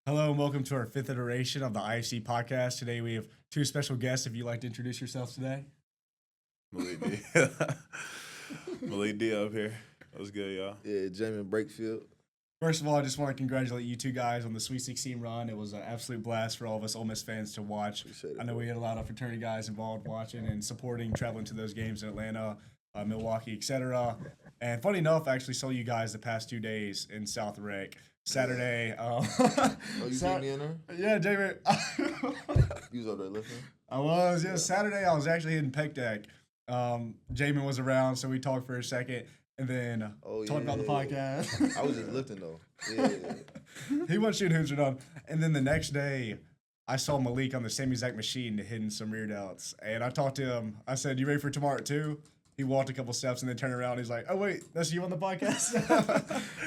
Hello and welcome to our fifth iteration of the IFC podcast. Today we have two special guests. If you'd like to introduce yourselves today. Malik D. Malik D up here. What's good, y'all? Yeah, Jaemyn Brakefield. First of all, I just want to congratulate you two guys on the Sweet 16 run. It was an absolute blast for all of us Ole Miss fans to watch. Appreciate it, I know bro. we had a lot of fraternity guys involved watching and supporting, traveling to those games in Atlanta, Milwaukee, etc. And funny enough, I actually saw you guys the past 2 days in South Rec. Saturday. Oh, you beat me in there? Yeah, David. You was up there listening? I was, yeah. Saturday, I was actually hitting Peck Deck. Jaemyn was around, so we talked for a second, and then talked about the podcast. I was just lifting, though. Yeah. He went shooting hoops or done. And then the next day, I saw Malik on the same exact machine hitting some rear delts. And I talked to him. I said, "You ready for tomorrow at 2?" He walked a couple steps and then turned around. And he's like, "Oh, wait, that's you on the podcast?"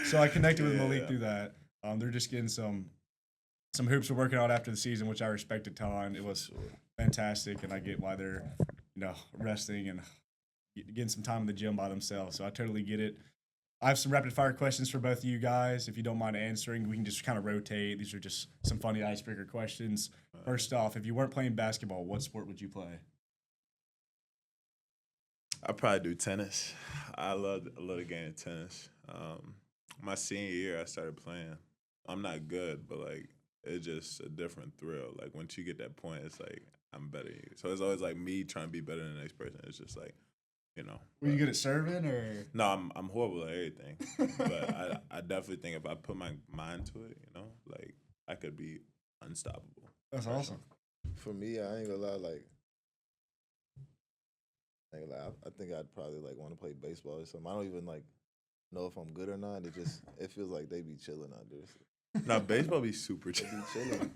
So I connected with Malik through that. They're just getting some hoops we're working on after the season, which I respect a ton. It was fantastic, and I get why they're resting and getting some time in the gym by themselves. So I totally get it. I have some rapid fire questions for both of you guys. If you don't mind answering, we can just kind of rotate. These are just some funny icebreaker questions. First off, if you weren't playing basketball, what sport would you play? I probably do tennis. I love the game of tennis. My senior year, I started playing. I'm not good, but like it's just a different thrill. Like once you get that point, it's like I'm better than you. So it's always like me trying to be better than the next person. It's just like, Were you good at serving or? No, I'm horrible at everything. But I definitely think if I put my mind to it, like I could be unstoppable. That's awesome. For me, I ain't gonna lie, I think I'd probably want to play baseball or something. I don't even know if I'm good or not. It feels like they be chilling out there. So. Now baseball be super chill. They be chilling.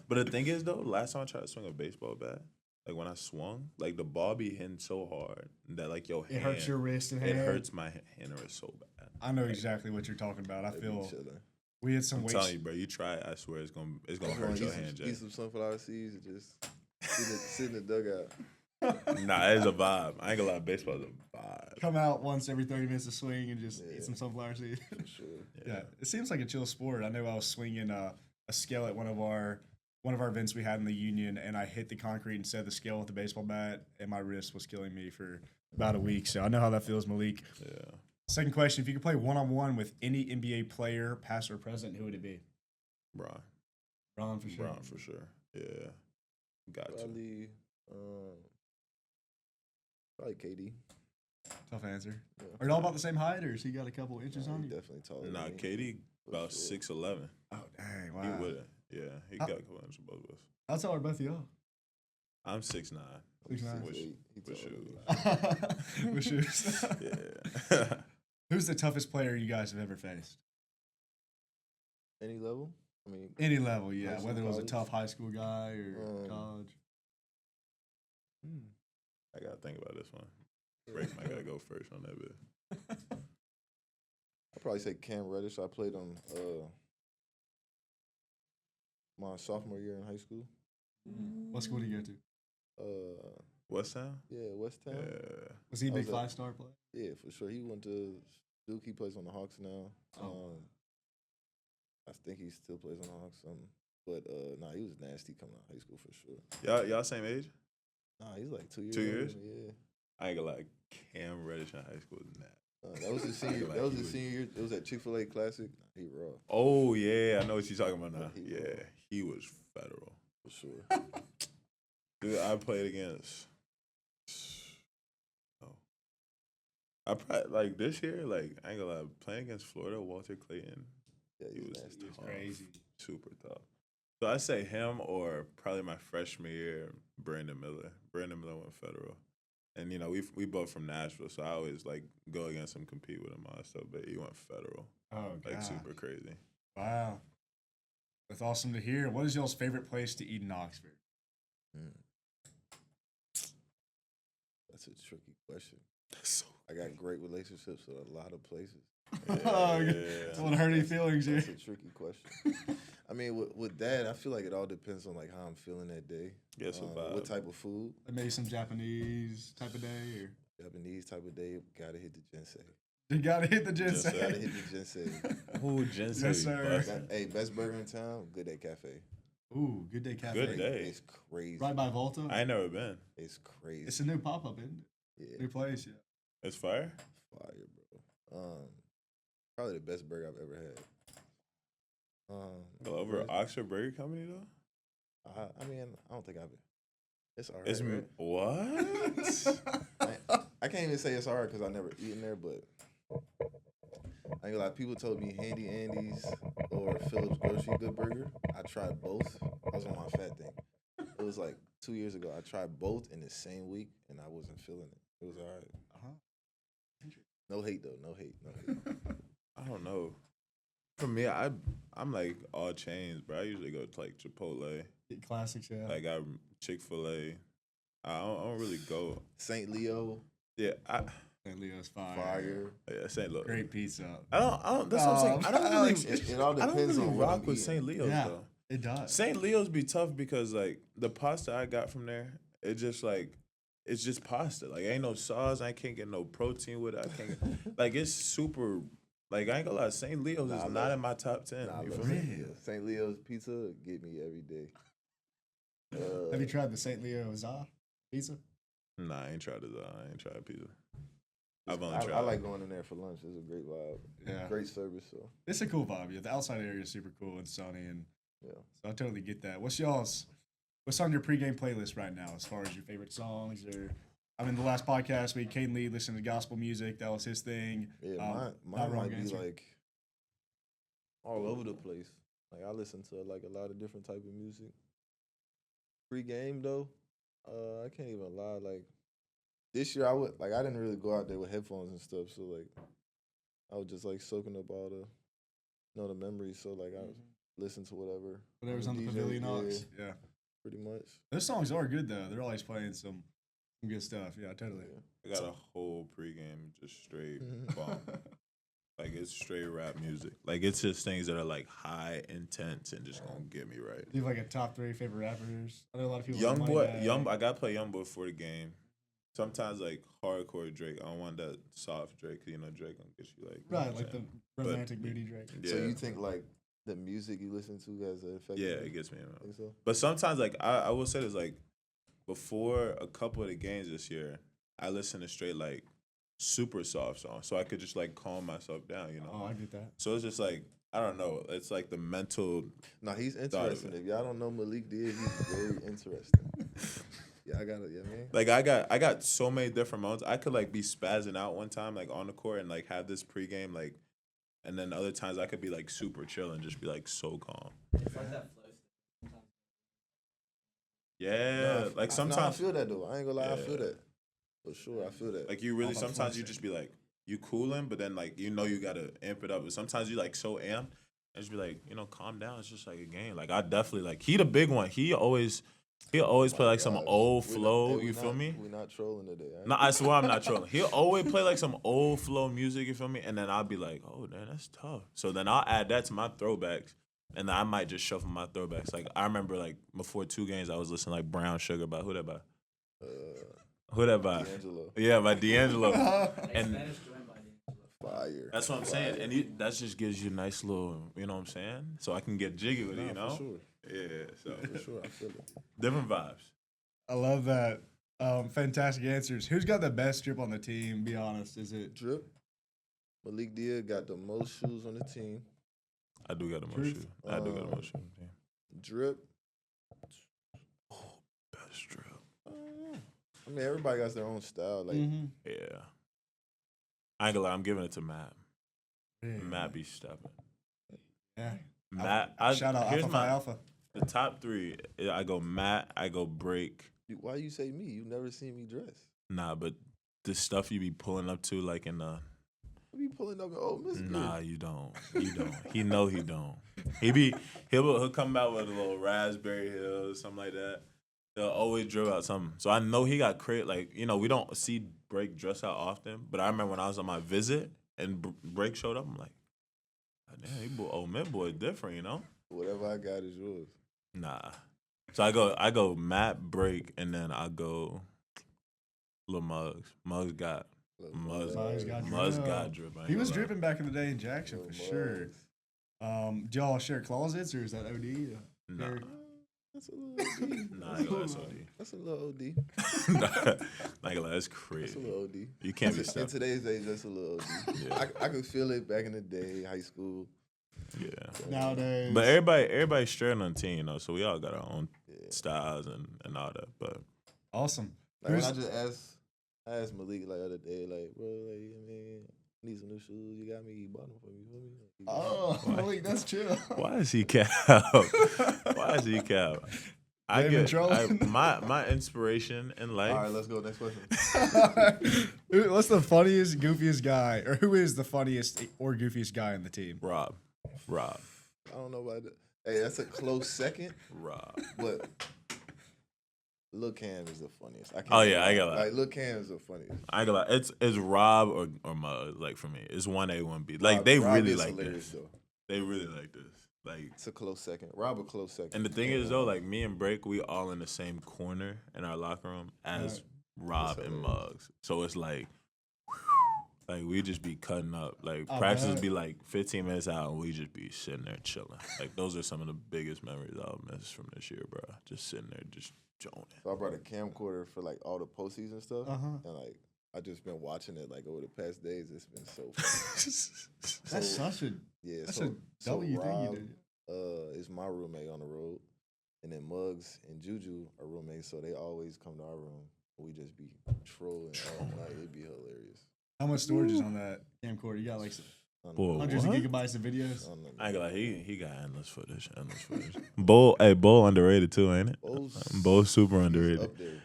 But the thing is though, last time I tried to swing a baseball bat, like when I swung, like the ball be hitting so hard that like your hand, It hurts your wrist and hand. It hurts my hand and wrist so bad. I know exactly what you're talking about. I They feel be chilling. we had some I'm weights. telling you, bro. You try it. I swear it's gonna hurt your hand, Jay. Eat some sunflower seeds and just sit in the dugout. Nah, it's a vibe. I ain't gonna lie, baseball's a vibe. Come out once every 30 minutes to swing and just Yeah. eat some sunflower seeds. For sure. Yeah, it seems like a chill sport. I know I was swinging a scale at one of our events we had in the union, and I hit the concrete and set the scale with the baseball bat, and my wrist was killing me for about a week. So I know how that feels, Malik. Yeah. Second question: if you could play one-on-one with any NBA player, past or present, who would it be? Bron. Bron for sure. Bron for sure. Yeah. Got to. Probably KD. Tough answer. Yeah. Are y'all about the same height, or has he got a couple inches on He you? definitely taller. Nah, than me. KD about For sure. 6'11". Oh dang! He Wow. would have. Yeah, he got a couple inches of both of us. How tall are both of y'all? I'm 6'9". 6'9". With He with taller than me. With shoes. Yeah. Who's the toughest player you guys have ever faced? Any level? I mean, Any level, yeah. High school, Whether it was a college? tough high school guy or college. I gotta think about this one. Drake might gotta go first on that bit. I'd probably say Cam Reddish. I played him my sophomore year in high school. What school did you go to? West Town? Yeah, West Town. Yeah. Was he a I big was at- 5-star player? Yeah, for sure. He went to Duke. He plays on the Hawks now. Oh. I think he still plays on the Hawks. But nah, he was nasty coming out of high school for sure. Y'all same age? Nah, he's like 2 years. 2 years? older, Yeah. I ain't gonna lie, Cam Reddish in high school is mad. That was his senior. Like That was he his was- senior year. It was at Chick-fil-A Classic. He raw Oh yeah, I know what you're talking about now. Yeah, he Yeah, he was federal. for sure. Dude, I played against. Oh, I probably like this year. Like I ain't gonna lie, playing against Florida, Walter Clayton, Yeah, he he's was nasty. tough, crazy. super tough. So I say him or probably my freshman year, Brandon Miller. Brandon Miller went federal, and we both from Nashville, so I always like go against him, compete with him, all that stuff. But he went federal, Oh, like God. super crazy. Wow. That's awesome to hear. What is y'all's favorite place to eat in Oxford? That's a tricky question. That's so. I got great relationships with a lot of places. Oh, Yeah. don't want to hurt any feelings here. That's a tricky question. I mean, with that, I feel like it all depends on how I'm feeling that day. Guess what What vibe? type of food? Maybe some Japanese type of day, or Japanese type of day, gotta hit the ginseng. You gotta hit the Just ginseng. Gotta hit the ginseng. Ooh, ginseng. Yes, sir. Hey, best burger in town, Good Day Cafe. Ooh, Good Day Cafe. Good day. It's crazy. Right by Volta. I ain't never been. It's crazy. It's a new pop up, isn't it? Yeah, New place, yeah. It's fire. fire, bro. Probably the best burger I've ever had. Well, over Oxford Burger Company though. I mean, I don't think I've been. It's alright. It's Right? what? I can't even say it's hard because I never eaten there, but I ain't gonna lie. People told me Handy Andy's or Phillips Grocery Good Burger. I tried both. I was on my fat thing. It was like 2 years ago. I tried both in the same week, and I wasn't feeling it. It was alright. No hate though. No hate. No hate. I don't know. For me, I'm like all chains, bro. I usually go to like Chipotle, Classics, yeah. like I Chick-fil-A. I don't really go. St. Leo, Yeah, St. Leo's fire. fire. yeah, St. Louis. Great pizza. I don't. That's what I'm saying. I don't really. Alex, It all I don't depends really on what rock I'm with eating. St. Leo's Yeah, though. it does. St. Leo's be tough because like the pasta I got from there, it just like it's just pasta. Like ain't no sauce. I can't get no protein with it. I can't get, like it's super. Like I ain't gonna lie, St. Leo's is not in my top 10. Nah, You look, feel me? Really? St. Leo's pizza get me every day. Have you tried the St. Leo's pizza? Nah, I ain't tried it. I ain't tried pizza. I've only I tried. like going in there for lunch. It's a great vibe. Yeah. Great service. So It's a cool vibe. Yeah, the outside area is super cool and sunny, and yeah. so I totally get that. What's on your pregame playlist right now as far as your favorite songs? Or I mean, the last podcast we Caden Lee listened to gospel music. That was his thing. Yeah, Not mine wrong might be answer. like all over the place. Like I listen to like a lot of different type of music. Pre-game though, I can't even lie. Like this year, I didn't really go out there with headphones and stuff. So like, I was just like soaking up all the memories. So like, I listened to Whatever's on the DJ, Pavilion yeah, Ox. Yeah, pretty much. those songs are good though. They're always playing some good stuff. Yeah, totally. I got a whole pregame just straight Mhm. bomb. Like it's straight rap music. Like it's just things that are like high intense and just gonna get me right. Do you have like a top 3 favorite rappers? I know a lot of people. Young like boy, Moneybagg. I gotta play Young Boy for the game. Sometimes like hardcore Drake. I don't want that soft Drake. You know Drake gonna get you like you know Right, what like I'm the saying? romantic moody Drake. Yeah. So you think like the music you listen to has an effect? Yeah, on you? it gets me. Think so? But sometimes like I will say this like before a couple of the games this year, I listen to straight like super soft songs so I could just like calm myself down. You know. Oh, I get that. So it's just like I don't know. It's like the mental. No, he's of interesting. it. If y'all don't know Malik Dia, he's very interesting. Yeah, I got it. Yeah, man. Like I got so many different moments. I could like be spazzing out one time like on the court and like have this pregame like, and then other times I could be like super chill and just be like so calm. It's like that flow state. Yeah, like I sometimes feel that though. I ain't gonna lie, I feel Yeah. that. For sure, I feel that. like you really All about sometimes flow you just be like you cooling, but then like you know you gotta amp it up. But sometimes you like so amped and just be like calm down. It's just like a game. Like I definitely like he the big one. He always play like some Gosh, old we're not- flow. hey, we You feel not- me? We're not trolling today. No, I swear I'm not trolling. He'll always play like some old flow music, you feel me? And then I'll be like, oh, damn, that's tough. So then I'll add that to my throwbacks, and then I might just shuffle my throwbacks. Like, I remember, like, before 2 games, I was listening like Brown Sugar by, who that by? Who that by? D'Angelo, Yeah, by D'Angelo. Like And Spanish joint by D'Angelo. fire. that's what I'm saying. And that just gives you a nice little, you know what I'm saying? So I can get jiggy with it, you Nah, know? for sure, Yeah, so for sure, I feel it. different vibes. I love that. Fantastic answers. Who's got the best drip on the team? Be honest. Is it Drip. Malik Dia got the most shoes on the team. I do got a most Truth. shoes. I do got a most shoes. Yeah. Drip. Best drip. I mean, everybody got their own style. Like, Yeah. I ain't gonna lie, I'm giving it to Matt. Yeah. Matt be stepping. Yeah. Matt, Shout out here's Alpha my Phi Alpha. the top 3. I go Matt, I go Break. why you say me? You never seen me dress. Nah, but the stuff you be pulling up to, like in the What be pulling up? Oh, Miss. nah, you don't. He don't. He know he don't. He'll come out with a little Raspberry Hill, something like that. They'll always drill out something. So I know he got like we don't see Break dress out often, but I remember when I was on my visit and Break showed up, I'm like, "God damn, he old man boy different, you know? Whatever I got is yours. Nah. So I go Matt Break and then I go Lil Muggs. Muggs got Muzz Muzz got drip. I ain't He was gonna lie. dripping back in the day in Jackson Lil for sure. Muggs. Do y'all share closets or is that OD? Nah, Share- That's a little OD. nah, I ain't gonna lie, that's OD. That's a little OD. Nah, I ain't gonna lie, that's That's crazy. a little OD. You can't be In stuck. today's age, that's a little OD. Yeah. I could feel it back in the day, high school. Yeah. Nowadays. But everybody's straight on the team, you know, so we all got our own Yeah. styles and all that. But Awesome. Like when Who's- I asked Malik like the other day, like, bro, like, I mean, I need some new shoes. You got me? You bought them for me. You feel me? Like, Oh, Malik, that's chill. why is he cap? Why is he cap? I They been get trolling. my inspiration in life. all right, let's go. Next question. What's the funniest, goofiest guy, or who is the funniest or goofiest guy in the team? Rob. I don't know about that. Hey, that's a close second, but Lil Cam is the funniest. I can't Oh, yeah, I lie. got that. Like Lil Cam is the funniest. I ain't gonna lie, it's Rob or Muzz, like for me. It's 1A, 1B. Like Rob- they Rob really is like hilarious, this. though. They really like this. Like, It's a close second. Rob a close second. and the thing is though, like me and Break, we all in the same corner in our locker room as Rob That's and hilarious. Muggs. So it's like we just be cutting up. Like I practices bet. be like 15 minutes out, and we just be sitting there chilling. Like those are some of the biggest memories I'll miss from this year, bro. Just sitting there, just joning. So I brought a camcorder for like all the postseason stuff, Uh-huh. and like I just been watching it like over the past days. It's been so fun. That's So, such a yeah. that's so, a W thing you Rob, did. Is my roommate on the road, and then Muggs and Juju are roommates, so they always come to our room. We just be trolling all night. It'd be hilarious. How much storage is on that camcorder? You got like Whoa. hundreds What? of gigabytes of videos. I ain't gonna lie, he got endless footage. Bo underrated too, ain't it? Bo's super underrated. Up there.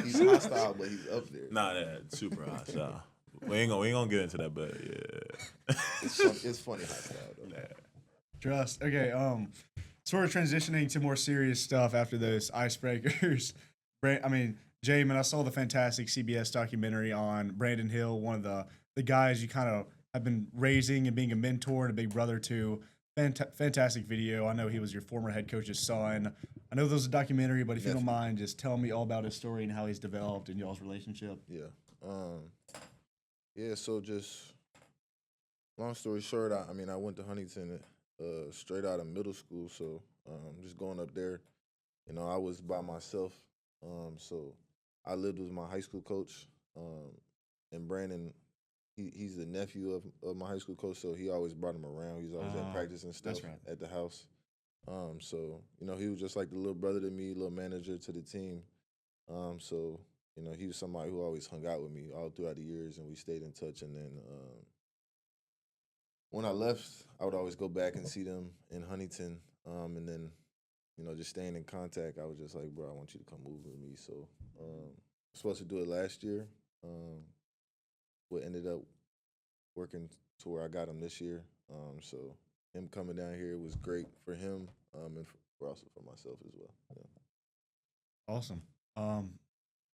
He's hostile, but he's up there. Nah, that super hostile. We ain't gonna get into that, but yeah. It's funny hostile though. Nah. Trust. Okay. Sort of transitioning to more serious stuff after those icebreakers. Jaemyn, I saw the fantastic CBS documentary on Brandon Hill, one of the guys you kind of have been raising and being a mentor and a big brother to. Fantastic video. I know he was your former head coach's son. I know there was a documentary, but if you don't mind, just tell me all about his story and how he's developed in y'all's relationship. Yeah. So just long story short, I went to Huntington straight out of middle school. So just going up there, I was by myself. So I lived with my high school coach, and Brandon. He's the nephew of my high school coach, so he always brought him around. He was always at practice and stuff that's right. at the house. So he was just like the little brother to me, little manager to the team. So he was somebody who always hung out with me all throughout the years, and we stayed in touch. And then when I left, I would always go back and see them in Huntington. And then just staying in contact. I was just like, bro, I want you to come move with me. So I was supposed to do it last year. What ended up working to where I got him this year. So him coming down here was great for him, and also for myself as well. Yeah. Awesome.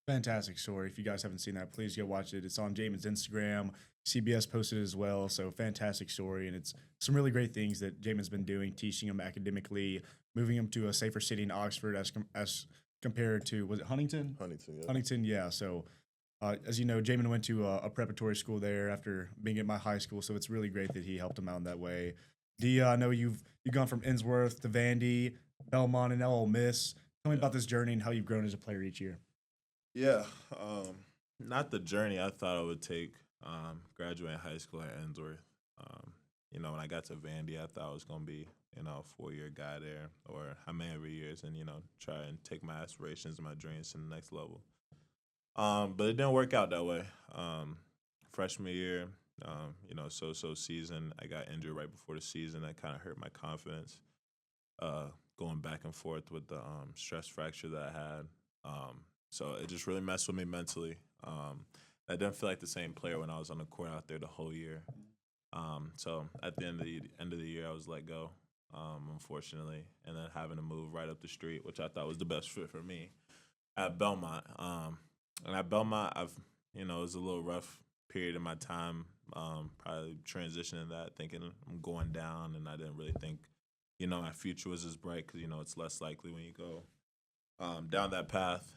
Fantastic story. If you guys haven't seen that, please go watch it. It's on Jaemyn's Instagram. CBS posted it as well. So fantastic story. And it's some really great things that Jaemyn's been doing, teaching him academically, moving him to a safer city in Oxford as compared to, was it Huntington? Huntington, yeah. Huntington, yeah. So as you know, Jaemyn went to a preparatory school there after being at my high school. So it's really great that he helped him out in that way. Dia, I know you've gone from Innsworth to Vandy, Belmont, and now Ole Miss. Tell me about this journey and how you've grown as a player each year. Yeah, not the journey I thought I would take graduating high school at Innsworth. When I got to Vandy, I thought I was going to be, a 4-year guy there, or how many every years, and, try and take my aspirations and my dreams to the next level. But it didn't work out that way. Freshman year, so season, I got injured right before the season. That kind of hurt my confidence. Going back and forth with the stress fracture that I had. So it just really messed with me mentally. I didn't feel like the same player when I was on the court out there the whole year. So at the end of the year, I was let go, unfortunately, and then having to move right up the street, which I thought was the best fit for me, at Belmont. And at Belmont, it was a little rough period in my time, probably transitioning that, thinking I'm going down, and I didn't really think, my future was as bright because, it's less likely when you go down that path.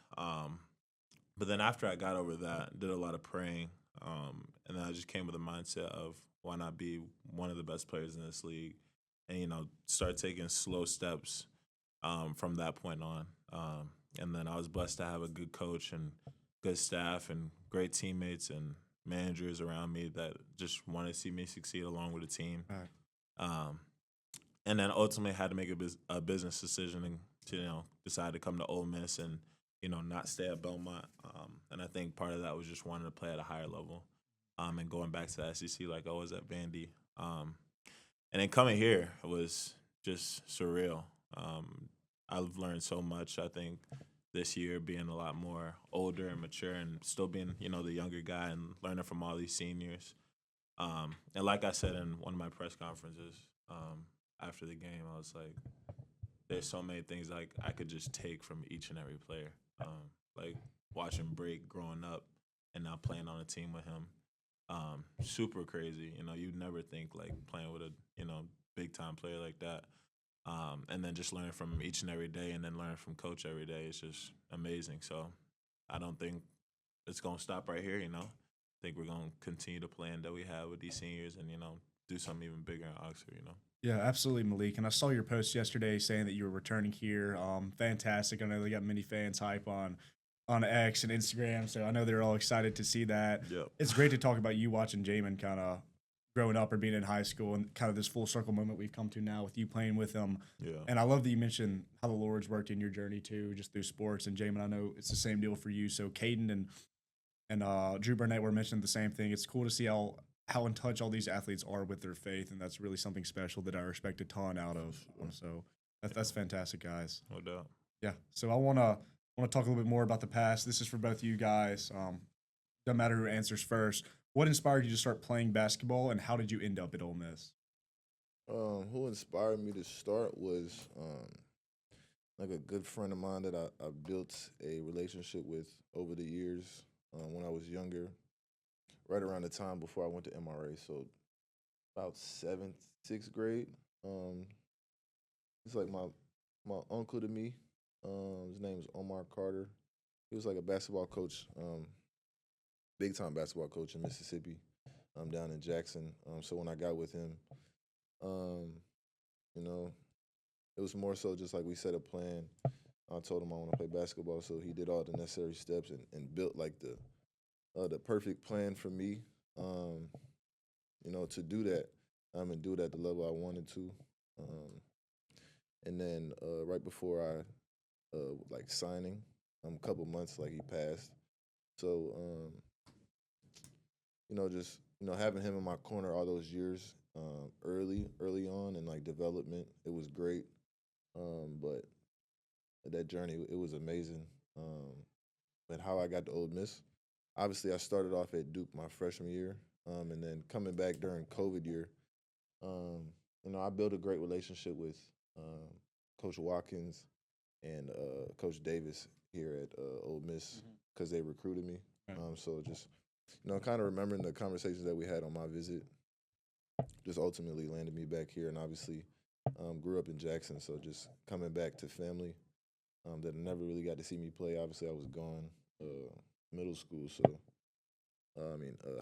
But then after I got over that, did a lot of praying, And then I just came with a mindset of why not be one of the best players in this league, and start taking slow steps from that point on. And then I was blessed to have a good coach and good staff and great teammates and managers around me that just wanted to see me succeed along with the team. Right. And then ultimately had to make a business decision and to decide to come to Ole Miss and not stay at Belmont. And I think part of that was just wanting to play at a higher level, and going back to the SEC like I was at Vandy. And then coming here was just surreal. I've learned so much. I think this year being a lot more older and mature and still being the younger guy and learning from all these seniors. And like I said in one of my press conferences after the game, I was like, there's so many things like I could just take from each and every player. Like watching Brake growing up and now playing on a team with him. Super crazy. You'd never think like playing with a big time player like that. And then just learning from each and every day and then learning from coach every day is just amazing. So I don't think it's going to stop right here, I think we're going to continue to plan that we have with these seniors and, do something even bigger in Oxford, Yeah, absolutely, Malik. And I saw your post yesterday saying that you were returning here. Fantastic. I know they got many fans hype on X and Instagram, so I know they're all excited to see that. Yep. It's great to talk about you watching Jaemyn kind of growing up or being in high school and kind of this full circle moment we've come to now with you playing with him. Yeah. And I love that you mentioned how the Lord's worked in your journey too, just through sports. And Jaemyn, I know it's the same deal for you. So Caden and Drew Burnett were mentioning the same thing. It's cool to see how in touch all these athletes are with their faith, and that's really something special that I respect a ton out of. So that's fantastic, guys. No doubt. Yeah. So I wanna talk a little bit more about the past. This is for both of you guys. Doesn't matter who answers first. What inspired you to start playing basketball, and how did you end up at Ole Miss? Who inspired me to start was like a good friend of mine that I built a relationship with over the years when I was younger, right around the time before I went to MRA. So about 7th, 6th grade. It's like my uncle to me. His name is Omar Carter. He was like a basketball coach, big time basketball coach in Mississippi, down in Jackson. So when I got with him, it was more so just like we set a plan. I told him I want to play basketball, so he did all the necessary steps and built like the perfect plan for me, to do that, and do it at the level I wanted to. And then right before I like signing, a couple months like he passed. So just having him in my corner all those years, early on and like development, it was great. But that journey, it was amazing. And how I got to Ole Miss, obviously I started off at Duke my freshman year, and then coming back during COVID year, I built a great relationship with Coach Watkins and Coach Davis here at Ole Miss because they recruited me. So just kind of remembering the conversations that we had on my visit, just ultimately landed me back here, and obviously grew up in Jackson, so just coming back to family that never really got to see me play. Obviously, I was gone middle school,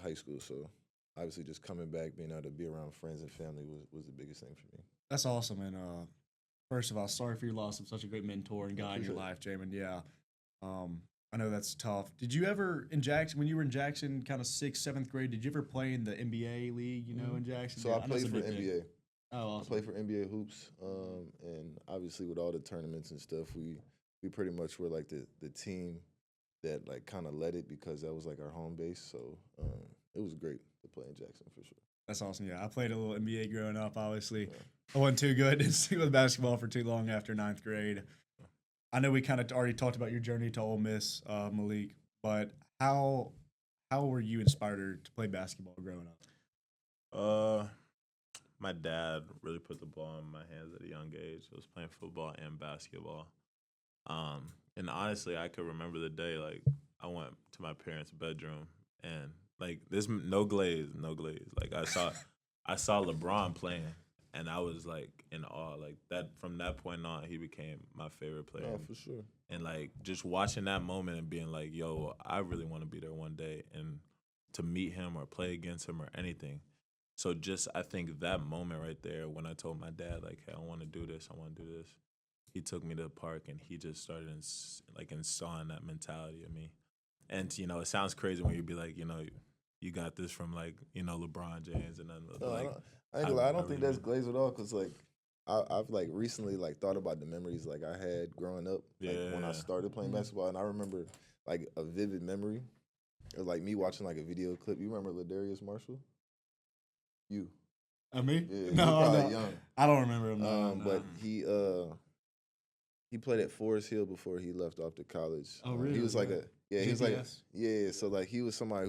high school, so obviously just coming back, being able to be around friends and family was the biggest thing for me. That's awesome. And first of all, sorry for your loss of such a great mentor and guy in your life, Jaemyn. Yeah. I know that's tough. Did you ever in Jackson, when you were in Jackson, kind of 6th, 7th grade, did you ever play in the NBA league, in Jackson? So Yeah, I played for NBA. Oh, awesome. I played for NBA hoops, and obviously with all the tournaments and stuff, we pretty much were like the team that like kind of led it because that was like our home base. So it was great to play in Jackson for sure. That's awesome. Yeah, I played a little NBA growing up. Obviously, I wasn't too good. Didn't stick with basketball for too long after 9th grade. I know we kind of already talked about your journey to Ole Miss, Malik, but how were you inspired to play basketball growing up? My dad really put the ball in my hands at a young age. I was playing football and basketball. And honestly, I could remember the day, like, I went to my parents' bedroom and, like, there's no glaze. Like, I saw LeBron playing, and I was, like, in awe. Like, that from that point on, he became my favorite player. Oh, for sure. And, like, just watching that moment and being like, yo, I really want to be there one day. And to meet him or play against him or anything. So just I think that moment right there when I told my dad like, hey, I want to do this, I want to do this. He took me to the park and he just started installing that mentality in me. And you know, it sounds crazy when you be like, you know, you got this from like, you know, LeBron James and then No, like I ain't gonna lie, I don't really think that's do. glazed at all. Cause like I've like recently like thought about the memories like I had growing up, like when I Yeah. started playing Mm. basketball, and I remember like a vivid memory. It was like me watching like a video clip. You remember Ladarius Marshall? You, Me? yeah, No, you're probably no. young. I don't remember him. No, But he played at Forest Hill before he left off to college. Oh, He really? was like he was like GPS? so like he was somebody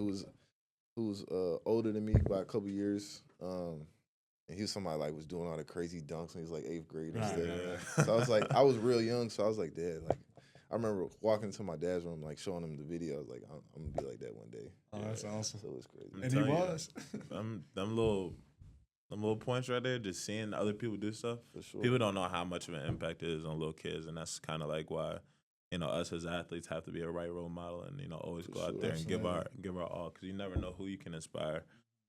who's older than me by a couple years. And he was somebody like was doing all the crazy dunks when he was like 8th grade and Right, stuff. right, right. So I was like, I was real young, so I was like, Dad, like, I remember walking to my dad's room, like showing him the video. I was like, I'm gonna be like that one day. Oh, that's awesome. So it was crazy. I'm And he telling you, was. them little points right there, just seeing other people do stuff. For sure. People don't know how much of an impact it is on little kids, and that's kind of like why, you know, us as athletes have to be a right role model, and you know, always For go out sure. there and give Absolutely. our all, because you never know who you can inspire,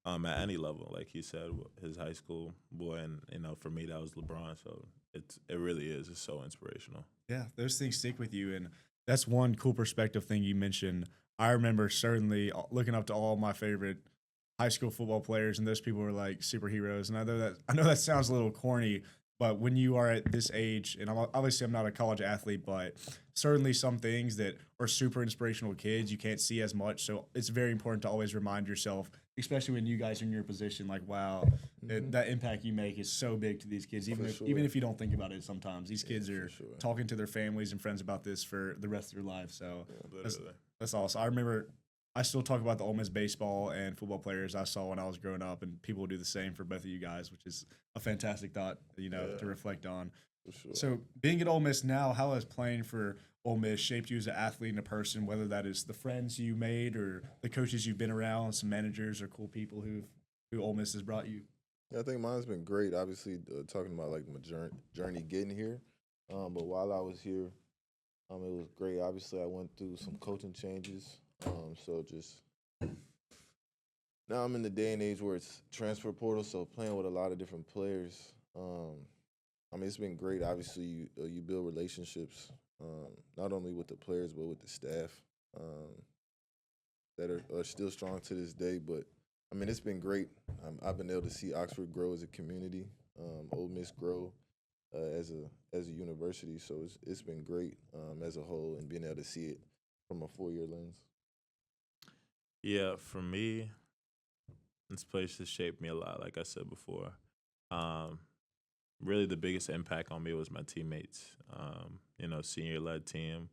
at any level. Like he said, his high school boy, and you know, for me that was LeBron. So it really is. It's so inspirational. Yeah, those things stick with you, and that's one cool perspective thing you mentioned. I remember certainly looking up to all my favorite high school football players, and those people were like superheroes. And I know that sounds a little corny, but when you are at this age, and obviously I'm not a college athlete, but certainly some things that are super inspirational kids you can't see as much. So it's very important to always remind yourself, especially when you guys are in your position, like wow, that impact you make is so big to these kids. Even For if sure. even if you don't think about it, sometimes these kids for are sure. talking to their families and friends about this for the rest of their lives. So that's, Literally. that's awesome. I remember I still talk about the Ole Miss baseball and football players I saw when I was growing up, and people will do the same for both of you guys, which is a fantastic thought, you know, to Yeah. reflect on. For sure. So, being at Ole Miss now, how has playing for Ole Miss shaped you as an athlete and a person? Whether that is the friends you made or the coaches you've been around, some managers or cool people who Ole Miss has brought you. Yeah, I think mine's been great. Obviously, talking about like my journey getting here. But while I was here, it was great. Obviously, I went through some coaching changes. So just now I'm in the day and age where it's transfer portal, so playing with a lot of different players. It's been great. Obviously, you build relationships, not only with the players but with the staff that are still strong to this day. But it's been great. I've been able to see Oxford grow as a community, Ole Miss grow as a university. So it's been great as a whole, and being able to see it from a 4-year lens. Yeah, for me, this place has shaped me a lot. Like I said before, um, really the biggest impact on me was my teammates. You know, senior led team.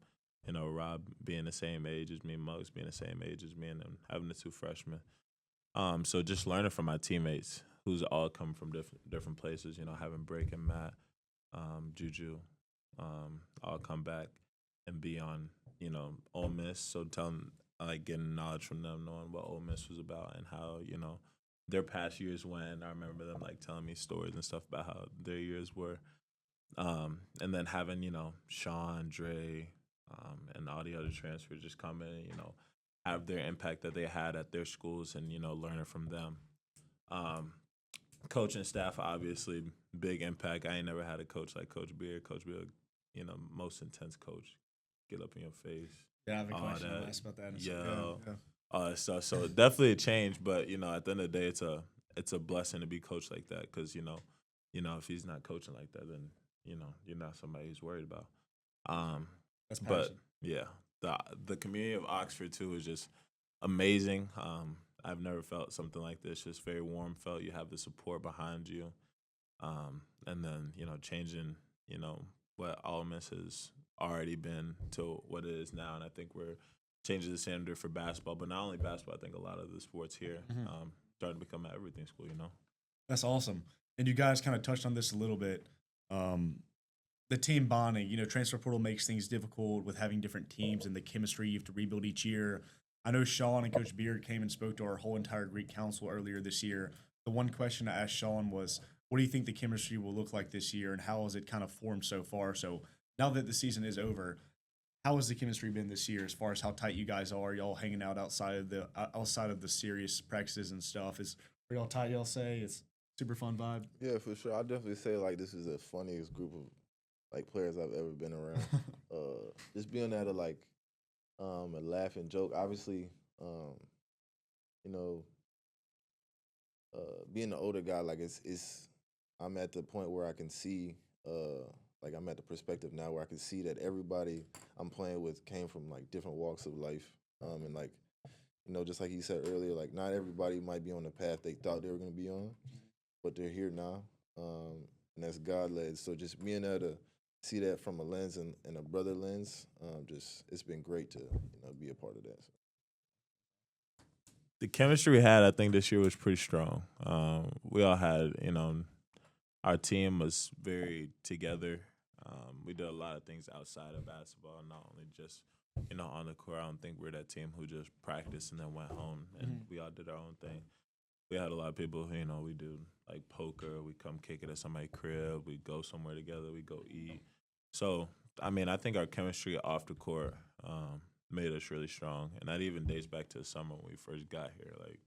You know, Rob being the same age as me, Muggs being the same age as me, and then having the two freshmen. So just learning from my teammates, who's all come from different places. You know, having Break and Matt, Juju, all come back and be on, you know, Ole Miss. So telling, like, getting knowledge from them, knowing what Ole Miss was about and how, you know, their past years went. I remember them like telling me stories and stuff about how their years were. And then having, you know, Sean, Dre, and all the other transfers just come in and, you know, have their impact that they had at their schools and, you know, learning from them. Coaching staff, obviously, big impact. I ain't never had a coach like Coach Beard. Coach Beard, you know, most intense coach. Get up in your face. Yeah, I have a all question. I'll that. ask about that in a Yeah. second. All that stuff. So definitely a change, but you know, at the end of the day, it's a blessing to be coached like that because you know, if he's not coaching like that, then you know you're not somebody he's worried about. That's But passion. yeah, the community of Oxford too is just amazing. I've never felt something like this. Just very warm felt. You have the support behind you, and then you know changing what Ole Miss has already been to what it is now, and I think we're changing the standard for basketball, but not only basketball. I think a lot of the sports here starting to become an everything school. You know. That's awesome. And you guys kind of touched on this a little bit. The team bonding, you know, transfer portal makes things difficult with having different teams and the chemistry you have to rebuild each year. I know Sean and Coach Beard came and spoke to our whole entire Greek council earlier this year. The one question I asked Sean was, what do you think the chemistry will look like this year and how has it kind of formed so far? So now that the season is over, how has the chemistry been this year as far as how tight you guys are? Y'all hanging out outside of the serious practices and stuff? Are y'all tight? Y'all say it's super fun vibe. Yeah, for sure. I definitely say like this is the funniest group of like players I've ever been around. Just being able to like laugh and joke. Obviously, you know, being the older guy, like it's I'm at the point where I can see like I'm at the perspective now where I can see that everybody I'm playing with came from like different walks of life. And like, just like he said earlier, like not everybody might be on the path they thought they were gonna be on, but they're here now. And that's God led. So just being able to see that from a lens and a brother lens, just it's been great to be a part of that. So. The chemistry we had, I think, this year was pretty strong. We all had, our team was very together. We did a lot of things outside of basketball, not only just, on the court. I don't think we're that team who just practiced and then went home, and we all did our own thing. We had a lot of people who, we do like poker. We come kick it at somebody's crib. We go somewhere together. We go eat. So, I mean, I think our chemistry off the court made us really strong. And that even dates back to the summer when we first got here. Like,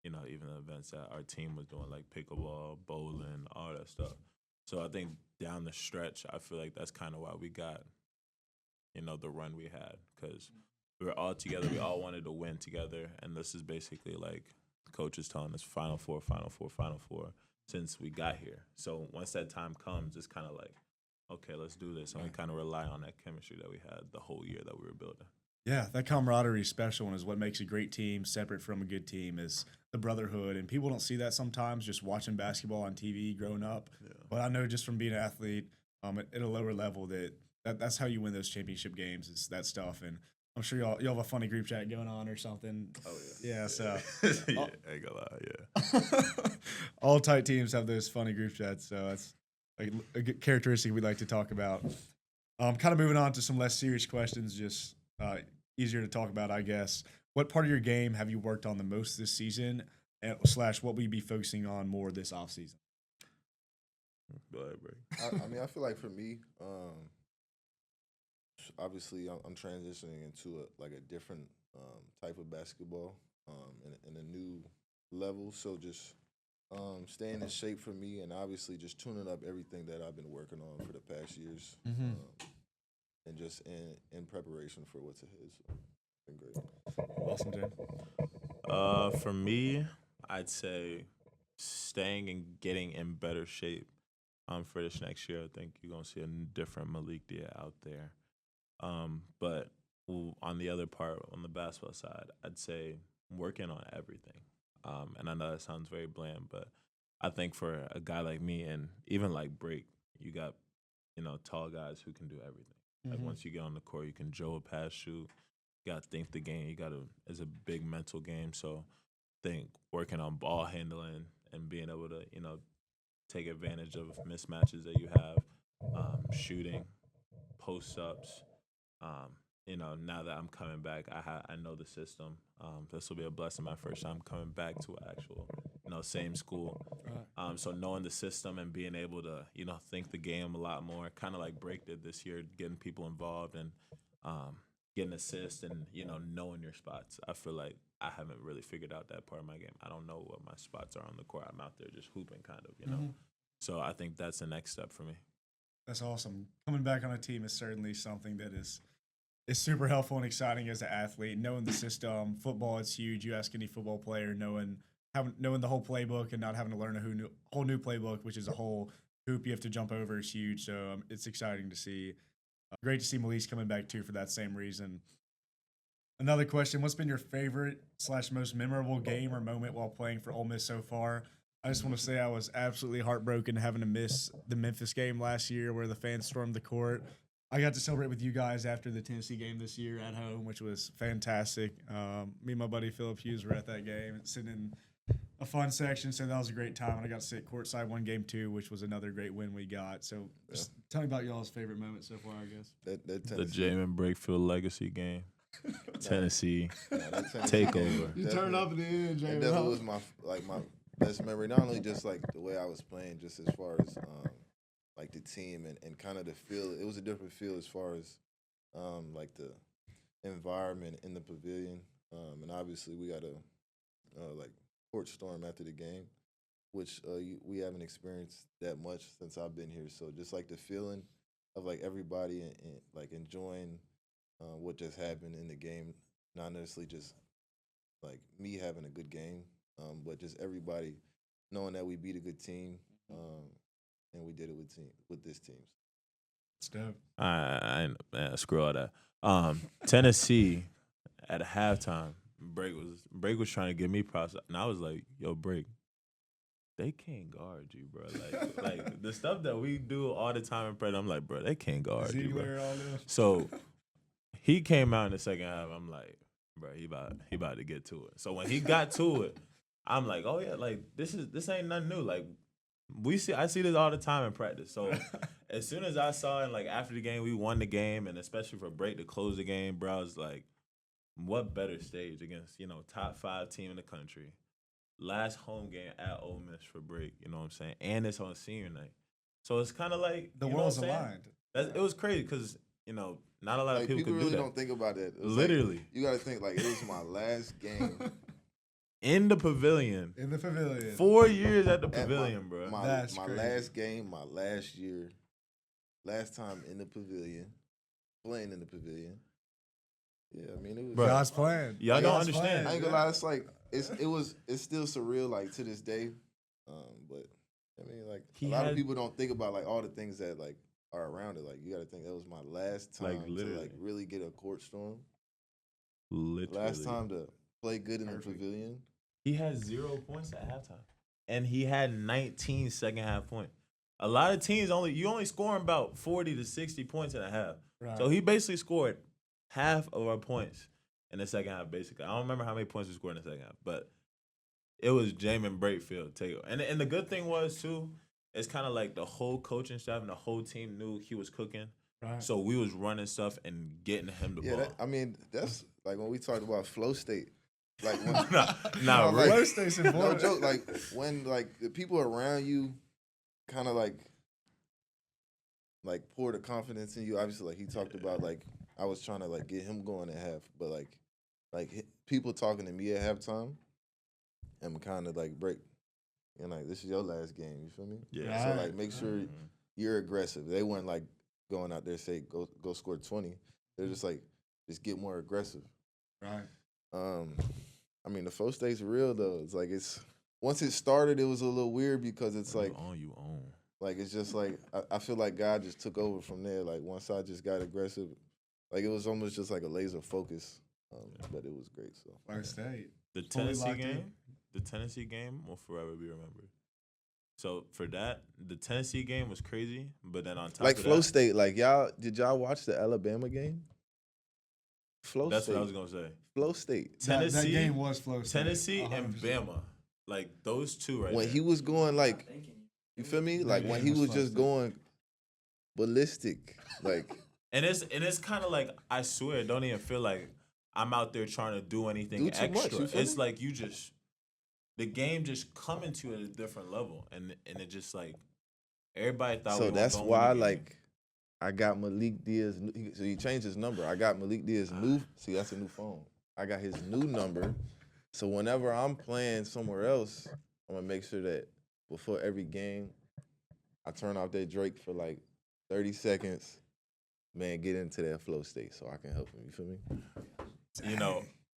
even the events that our team was doing, like pickleball, bowling, all that stuff. So I think down the stretch, I feel like that's kind of why we got, the run we had. Because we were all together. We all wanted to win together. And this is basically like coach is telling us Final Four, Final Four, Final Four since we got here. So once that time comes, it's kind of like, okay, let's do this. And we kind of rely on that chemistry that we had the whole year that we were building. Yeah, that camaraderie is special and is what makes a great team separate from a good team is the brotherhood. And people don't see that sometimes just watching basketball on TV growing up. Yeah. But I know just from being an athlete at a lower level that's how you win those championship games is that stuff. And I'm sure y'all have a funny group chat going on or something. Oh, yeah. Yeah, so. Yeah, I ain't gonna lie, yeah. All tight teams have those funny group chats, so that's a good characteristic we like to talk about. Kind of moving on to some less serious questions, just easier to talk about, I guess. What part of your game have you worked on the most this season, / what will you be focusing on more this offseason? Go ahead, Bray. I mean, I feel like for me, obviously I'm transitioning into a different type of basketball and a new level. So just staying in shape for me, and obviously just tuning up everything that I've been working on for the past years, and just in preparation for what's ahead. So it's been great. Awesome, Jay. For me, I'd say staying and getting in better shape for this next year. I think you're going to see a different Malik out there. But on the other part, on the basketball side, I'd say working on everything. And I know that sounds very bland, but I think for a guy like me and even like Brake, you got, tall guys who can do everything. Like once you get on the court, you can drill a pass, shoot. You got to think the game. It's a big mental game. So I think working on ball handling and being able to, take advantage of mismatches that you have, shooting, post-ups. Now that I'm coming back, I know the system. This will be a blessing my first time coming back to an actual, same school. So knowing the system and being able to, think the game a lot more, kind of like Brake did this year, getting people involved and getting assists and, knowing your spots. I feel like I haven't really figured out that part of my game. I don't know what my spots are on the court. I'm out there just hooping kind of, So I think that's the next step for me. That's awesome. Coming back on a team is certainly something that is super helpful and exciting as an athlete. Knowing the system, football, it's huge. You ask any football player, knowing the whole playbook and not having to learn a whole new playbook, which is a whole hoop you have to jump over, is huge. So it's exciting to see. Great to see Malik's coming back too for that same reason. Another question: what's been your favorite / most memorable game or moment while playing for Ole Miss so far? I just want to say I was absolutely heartbroken having to miss the Memphis game last year where the fans stormed the court. I got to celebrate with you guys after the Tennessee game this year at home, which was fantastic. Me and my buddy Philip Hughes were at that game, sitting in a fun section, so that was a great time. And I got to sit courtside one game too, which was another great win we got. So just tell me about y'all's favorite moment so far, I guess. The Jaemyn Brakefield legacy game. Tennessee takeover. You turn up at the end, Jaemyn. That was my best memory. Not only just like the way I was playing, just as far as like the team and kind of the feel. It was a different feel as far as like the environment in the pavilion, and obviously we got a like court storm after the game, which we haven't experienced that much since I've been here. So just like the feeling of like everybody and like enjoying what just happened in the game, not necessarily just like me having a good game, but just everybody knowing that we beat a good team, and we did it with this team. It's dope. Man, screw all that. Tennessee at halftime, Brake was trying to give me props, and I was like, "Yo, Brake, they can't guard you, bro. Like the stuff that we do all the time in prep, I'm like, bro, they can't guard you, bro." Ziegler, all this. So he came out in the second half. I'm like, bro, he about to get to it. So when he got to it, I'm like, oh yeah, like this ain't nothing new. Like I see this all the time in practice. So as soon as I saw it, like after the game, we won the game, and especially for Brake to close the game, bro, I was like, what better stage against top 5 team in the country. Last home game at Ole Miss for Brake, you know what I'm saying? And it's on senior night. So it's kind of like The you know world's what I'm saying? aligned. It was crazy because, not a lot of Like people could really do that. don't think about that. It's Literally. like, you got to think like it was my last game. In the pavilion. In the pavilion. 4 years at the At pavilion, bro. That's my crazy. last game, my last year, last time in the pavilion, playing in the pavilion. Yeah, I mean it was. Bruh. God's plan. Y'all don't God's understand. plan. I ain't gonna lie, it's like it's still surreal like to this day. But I mean like He a lot had- of people don't think about like all the things that like are around it. Like you got to think that was my last time Like, to literally. like really get a court storm. Literally. Last time to play good in Perfect. the pavilion. He had 0 points at halftime. And he had 19 second half points. A lot of teams only scoring about 40 to 60 points in a half. Right. So he basically scored half of our points in the second half, basically. I don't remember how many points we scored in the second half, but it was Jaemyn Brakefield take. And the good thing was too, it's kind of like the whole coaching staff and the whole team knew he was cooking. Right. So we was running stuff and getting him the ball. I mean that's like when we talked about flow state. Like when Nah, No, really. Flow state's no important. joke, like when like the people around you kind of like pour the confidence in you. Obviously, like he talked about, like I was trying to like get him going at half, but like people talking to me at halftime, I'm kind of like break, and like this is your last game. You feel me? Yeah. So Right. like make sure you're aggressive. They weren't like going out there say go score 20. They're just like just get more aggressive. Right. I mean the flow state's real though. It's like once it started, it was a little weird because it's like. You own. Like it's just like I feel like God just took over from there. Like once I just got aggressive, like it was almost just like a laser focus. But it was great. So Flow state. The Fully Tennessee locked in. game, will forever be remembered. So for that, the Tennessee game was crazy, but then on top like of flow that, state, like did y'all watch the Alabama game? Flow that's state. what I was gonna say. Flow state. That Tennessee, game was flow state. Tennessee and 100%. Bama, like those two right When there. he was going like, Thinking. you feel me? That Like when game he was was flow just state. going ballistic. Like and it's kind of like, I swear, it don't even feel like I'm out there trying to do anything Do too much, extra. you feel It's me? like the game just coming to you at a different level, and it just like everybody thought. so we that's were gonna win why the game. like I got Malik Diaz. So he changed his number. I got Malik Diaz new. See, that's a new phone. I got his new number. So whenever I'm playing somewhere else, I'm gonna make sure that before every game, I turn off that Drake for like 30 seconds. Man, get into that flow state so I can help him. You feel me?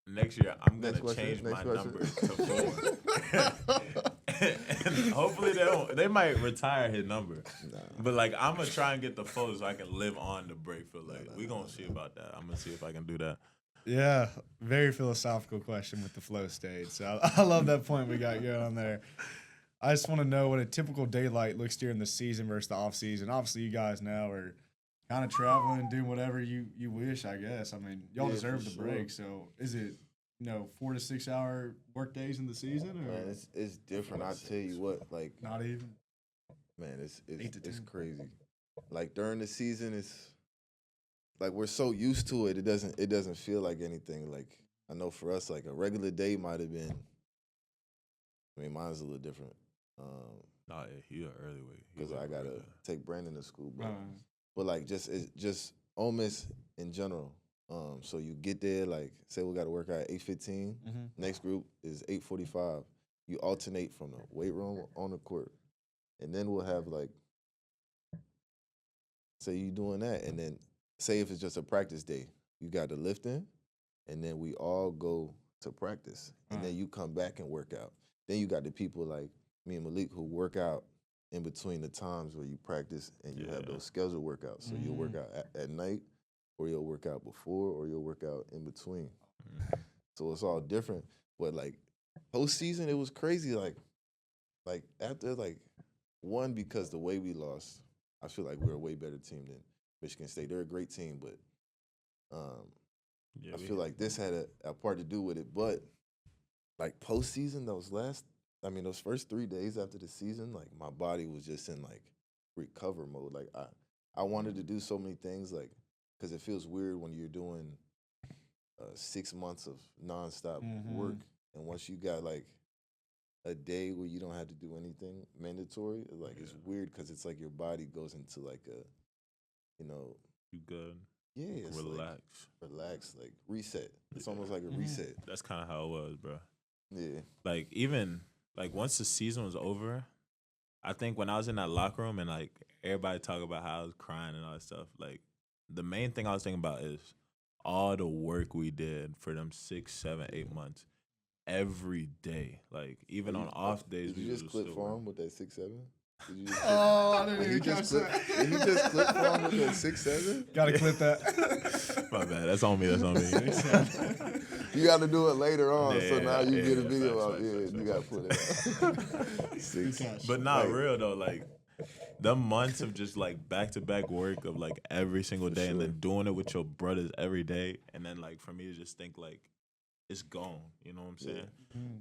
Next year I'm Next gonna question, change next my question. number to 4. And hopefully they might retire his number. Nah. But like I'm gonna try and get the 4 so I can live on the break for like we gonna see about that. I'm gonna see if I can do that. Yeah, very philosophical question with the flow state. So I love that point we got going on there. I just want to know what a typical daylight looks during the season versus the off season. Obviously, you guys now are kind of traveling, doing whatever you wish. I guess. I mean, y'all Yeah, deserve for the sure. break. So is it 4 to 6 hour work days in the season, or Man, it's different. I tell you what, like not even? man, it's 8 to 10. crazy. Like during the season, it's like we're so used to it. It doesn't feel like anything. Like I know for us, like a regular day might have been. I mean, mine's a little different Nah, yeah, he an early wait. because I gotta take Brandon to school. Right. But like it's just Ole Miss in general. So you get there, like, say we got to work out at 8:15. Next group is 8:45. You alternate from the weight room on the court, and then we'll have like, say you doing that, and then say if it's just a practice day, you got the lifting, and then we all go to practice, and then you come back and work out. Then you got the people like me and Malik who work out in between the times where you practice and you have those scheduled workouts. So you'll work out at night, or you'll work out before, or you'll work out in between. So it's all different. But like postseason, it was crazy. Like after like one, because the way we lost, I feel like we're a way better team than Michigan State. They're a great team, but I feel like this had a part to do with it. But like postseason, those first 3 days after the season, like my body was just in like recover mode. Like I wanted to do so many things, like, because it feels weird when you're doing 6 months of nonstop work, and once you got like a day where you don't have to do anything mandatory, like it's weird because it's like your body goes into like a, you good. Yeah, it's relax, like reset. It's almost like a reset. That's kind of how it was, bro. Yeah. Like even like once the season was over, I think when I was in that locker room and like everybody talk about how I was crying and all that stuff, like the main thing I was thinking about is all the work we did for them 6, 7, 8 months. Every day, like even on off days, did you just clip for him with that 6'7"? I didn't even catch that. Did you just clip for him with that 6'7"? Gotta clip that. My bad. That's on me. You got to do it later on, Yeah, so now you get a video facts, out. You got to put it out. Six. But not real though. Like the months of just like back-to-back work of like every single day, and then doing it with your brothers every day, and then like for me to just think like it's gone. You know what I'm saying?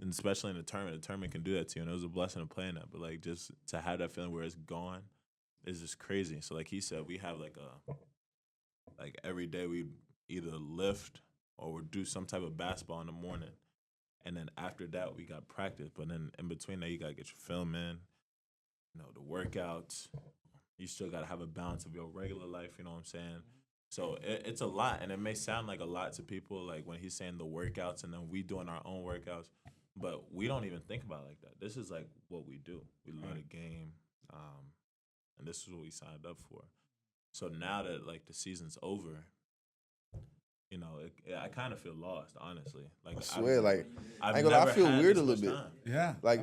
And especially in the tournament can do that to you, and it was a blessing to play in that. But like just to have that feeling where it's gone is just crazy. So like he said, we have like every day we either lift or we'll do some type of basketball in the morning, and then after that we got practice. But then in between that you gotta get your film in, the workouts. You still gotta have a balance of your regular life. You know what I'm saying? So it's a lot, and it may sound like a lot to people, like when he's saying the workouts and then we doing our own workouts, but we don't even think about it like that. This is like what we do. We love the game, and this is what we signed up for. So now that like the season's over, I kind of feel lost, honestly. Like I swear, I feel weird a little bit. Yeah, like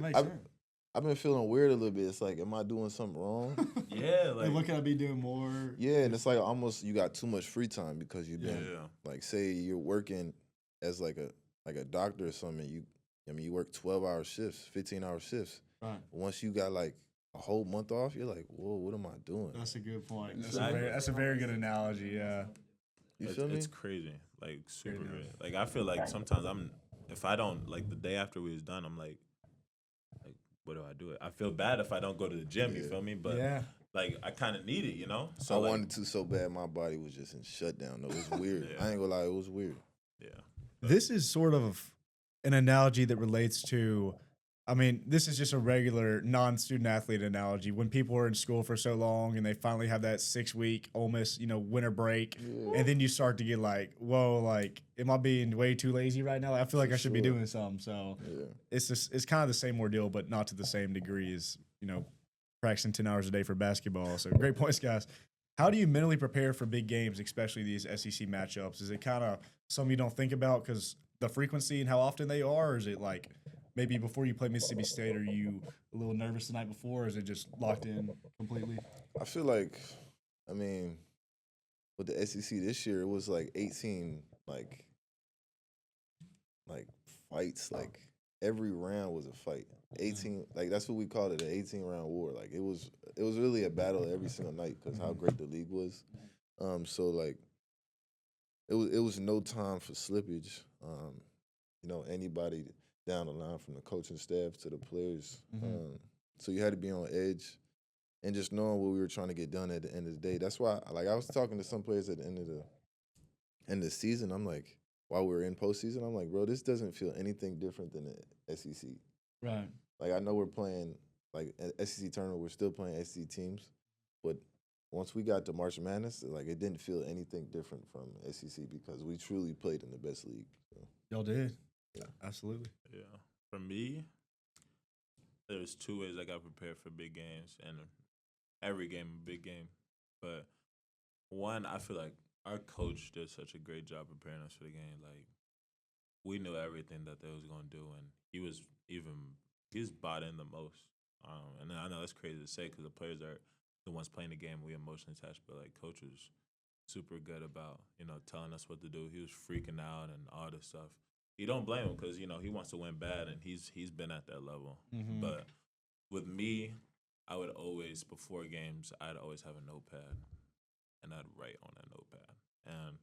I've been feeling weird a little bit. It's like, am I doing something wrong? Yeah, like what can I be doing more? Yeah, and it's like almost you got too much free time because you've been like, say you're working as like a doctor or something. You work 12-hour shifts, 15-hour shifts. Right. Once you got like a whole month off, you're like, whoa, what am I doing? That's a good point. That's a very good analogy. Yeah. You feel me? It's crazy, like super great. Like I feel like sometimes if I don't, like the day after we was done, I'm like, what do I do? I feel bad if I don't go to the gym. You feel me? But like I kind of need it, So I wanted to so bad, my body was just in shutdown. Though it was weird. I ain't gonna lie, it was weird. Yeah. This is sort of an analogy that relates to. I mean, this is just a regular non-student athlete analogy. When people are in school for so long and they finally have that 6-week Ole Miss, winter break, and then you start to get like, whoa, like, am I being way too lazy right now? I feel like I should be doing something. So it's kind of the same ordeal, but not to the same degree as, practicing 10 hours a day for basketball. So great points, guys. How do you mentally prepare for big games, especially these SEC matchups? Is it kind of something you don't think about because the frequency and how often they are, or is it like maybe before you play Mississippi State, are you a little nervous the night before, or is it just locked in completely? I feel like, with the SEC this year, it was like 18, like fights. Like every round was a fight. 18, like that's what we called it, an 18-round war. Like it was really a battle every single night because how great the league was. So like it was no time for slippage. Anybody down the line from the coaching staff to the players. So you had to be on edge and just knowing what we were trying to get done at the end of the day. That's why, like, I was talking to some players at the end of the season. I'm like, while we were in postseason, I'm like, bro, this doesn't feel anything different than the SEC. Right. Like, I know we're playing, like, at SEC tournament, we're still playing SEC teams, but once we got to March Madness, like it didn't feel anything different from SEC because we truly played in the best league. So. Y'all did. Yeah. Absolutely. Yeah. For me, there's 2 ways I got prepared for big games, and every game a big game. But one, I feel like our coach did such a great job preparing us for the game. Like we knew everything that they was gonna do, and he was bought in the most. And I know that's crazy to say because the players are the ones playing the game. We emotionally attached, but like coach was super good about telling us what to do. He was freaking out and all this stuff. You don't blame him because he wants to win bad, and he's been at that level. Mm-hmm. But with me, I would always before games I'd always have a notepad, and I'd write on that notepad. And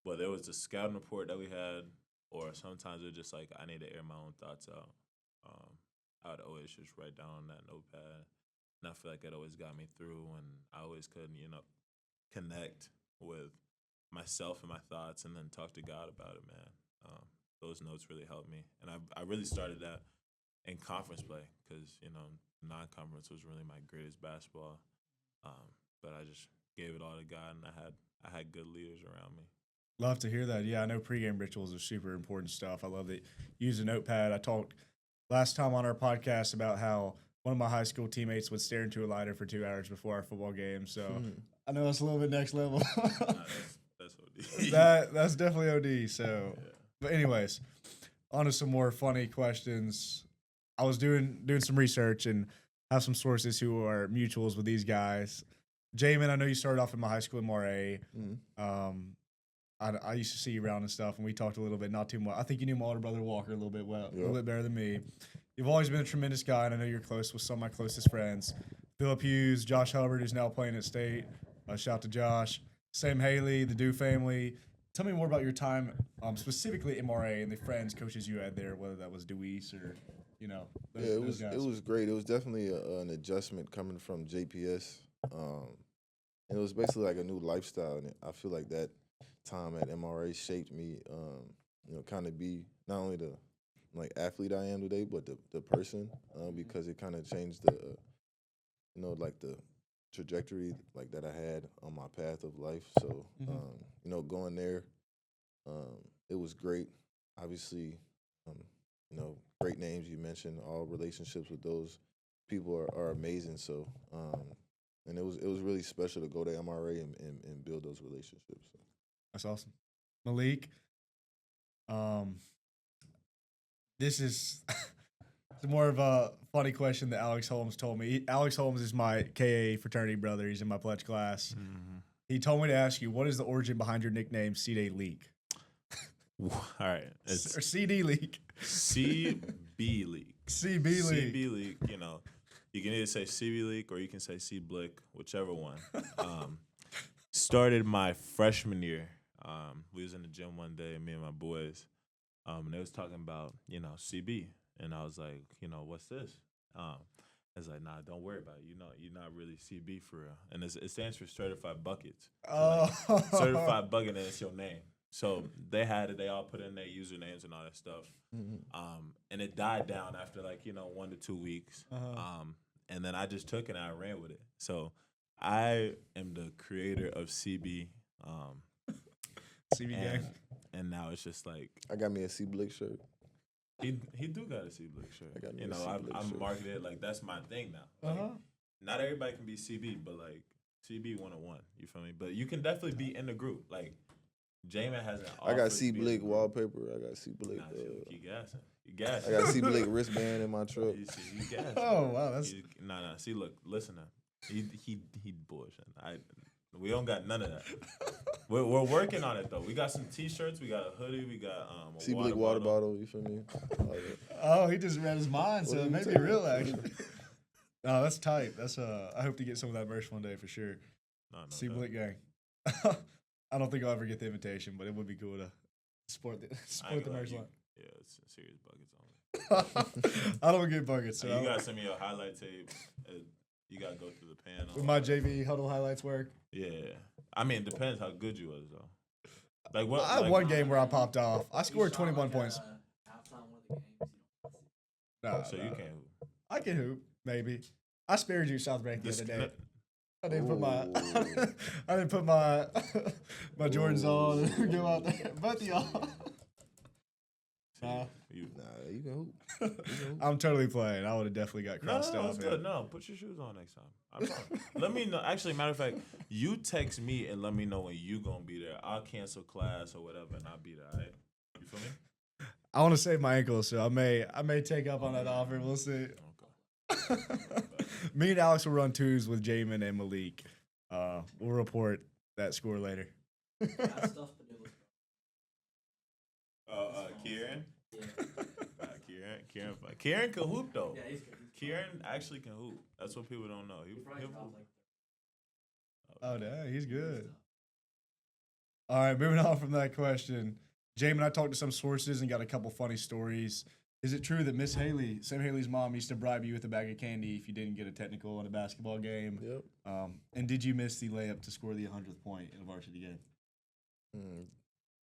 whether it was the scouting report that we had, or sometimes it was just like I need to air my own thoughts out. I would always just write down on that notepad, and I feel like it always got me through, and I always could connect with myself and my thoughts, and then talk to God about it, man. Those notes really helped me, and I really started that in conference play because non-conference was really my greatest basketball, but I just gave it all to God, and I had good leaders around me. Love to hear that. Yeah, I know pregame rituals are super important stuff. I love that you use a notepad. I talked last time on our podcast about how one of my high school teammates would stare into a lighter for 2 hours before our football game. So I know that's a little bit next level. That's OD. That's definitely OD. So, yeah. But anyways, on to some more funny questions. I was doing some research and have some sources who are mutuals with these guys. Jaemyn, I know you started off in my high school in Moray. I used to see you around and stuff, and we talked a little bit, not too much. I think you knew my older brother Walker a little bit a little bit better than me. You've always been a tremendous guy, and I know you're close with some of my closest friends. Philip Hughes, Josh Hubbard, who's now playing at State. Shout out to Josh. Sam Haley, the Dew family. Tell me more about your time, specifically at MRA and the friends, coaches you had there, whether that was Deweese or, those guys. It was great. It was definitely an adjustment coming from JPS. And it was basically like a new lifestyle, and I feel like that time at MRA shaped me, kind of be not only the athlete I am today, but the person, because it kind of changed the, the trajectory that I had on my path of life. So, going there, it was great. Obviously, great names you mentioned. All relationships with those people are amazing. So, and it was really special to go to MRA and build those relationships. So. That's awesome. Malik, this is it's more of a funny question that Alex Holmes told me. Alex Holmes is my KA fraternity brother. He's in my pledge class. Mm-hmm. He told me to ask you, what is the origin behind your nickname, C-Day Leak? All right. Or CD Leak. CB Leak. CB Leak. CB Leak, you can either say CB Leak or you can say C Blick, whichever one. Started my freshman year. We was in the gym one day, me and my boys, and they was talking about, CB. And I was like, what's this? I was like, nah, don't worry about it. You're not really CB for real. And it stands for Certified Buckets. So Certified Bucket, and it's your name. So they had it. They all put in their usernames and all that stuff. Mm-hmm. And it died down after 1 to 2 weeks. Uh-huh. And then I just took it and I ran with it. So I am the creator of CB. CB gang. And now it's just like I got me a C Blick shirt. He do got a C Blick shirt. I got me I'm marketed that's my thing now. Like, not everybody can be CB, but CB 101. You feel me? But you can definitely be in the group. Jaemyn hasn't. I got C Blick wallpaper. I got C Blick. You gassing. I got C Blick wristband in my truck. You gassing. Oh wow, that's See, look, listen now. He bullshitting. We don't got none of that. We're working on it though. We got some T-shirts. We got a hoodie. We got a C Blick water bottle. You feel me? Oh, he just read his mind, so it may be real actually. No, that's tight. That's I hope to get some of that merch one day for sure. C Blick gang. I don't think I'll ever get the invitation, but it would be cool to support the merch line. Yeah, it's serious buckets only. I don't get buckets. So you gotta send me your highlight tape. You gotta go through the pan. With my JV huddle highlights work. Yeah, I mean, it depends how good you was though. I had one game where I popped off. I scored 21 points. No, so you can't hoop. I can hoop, maybe. I spared you South Bank the other day. I didn't put my Ooh. I didn't put my my Jordans on and go out there. Both of y'all. Nah, You, Nah, you can hoop. You can hoop. I'm totally playing. I would have definitely got no, crossed no, off. it's good. No, put your shoes on next time. I promise. Let me know. Actually, matter of fact, you text me and let me know when you gonna be there. I'll cancel class or whatever, and I'll be there. All right? You feel me? I want to save my ankles, so I may take up on that offer. We'll see. Okay. Me and Alex will run twos with Jaemyn and Malik. We'll report that score later. Got stuff to do with Kieran. Yeah. Kieran can hoop though. Yeah, he's good. Kieran actually can hoop. That's what people don't know. He probably he'll dropped hoop. like Oh, dang, he's good. All right, moving on from that question. Jaemyn, I talked to some sources and got a couple funny stories. Is it true that Miss Haley, Sam Haley's mom, used to bribe you with a bag of candy if you didn't get a technical in a basketball game? Yep. And did you miss the layup to score the 100th point in a varsity game?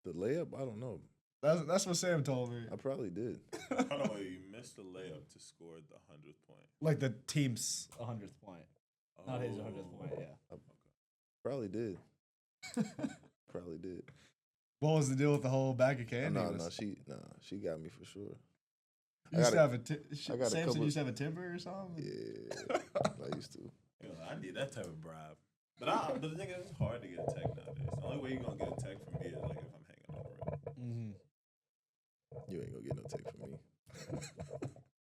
The layup, I don't know. That's what Sam told me. I probably did. Hold on, wait, you missed the layup to score the 100th point. Like the team's 100th point, not his 100th Oh. point. Yeah. Probably did. Probably did. What was the deal with the whole bag of candy? No, she got me for sure. You I used got to have I got a Samson couple- used to have a temper or something. Yeah, I used to. You know, I need that type of bribe. But the thing is, it's hard to get a tech nowadays. The only way you're gonna get a tech from me is like if I'm hanging on the road. Mm-hmm. You ain't gonna get no take from me.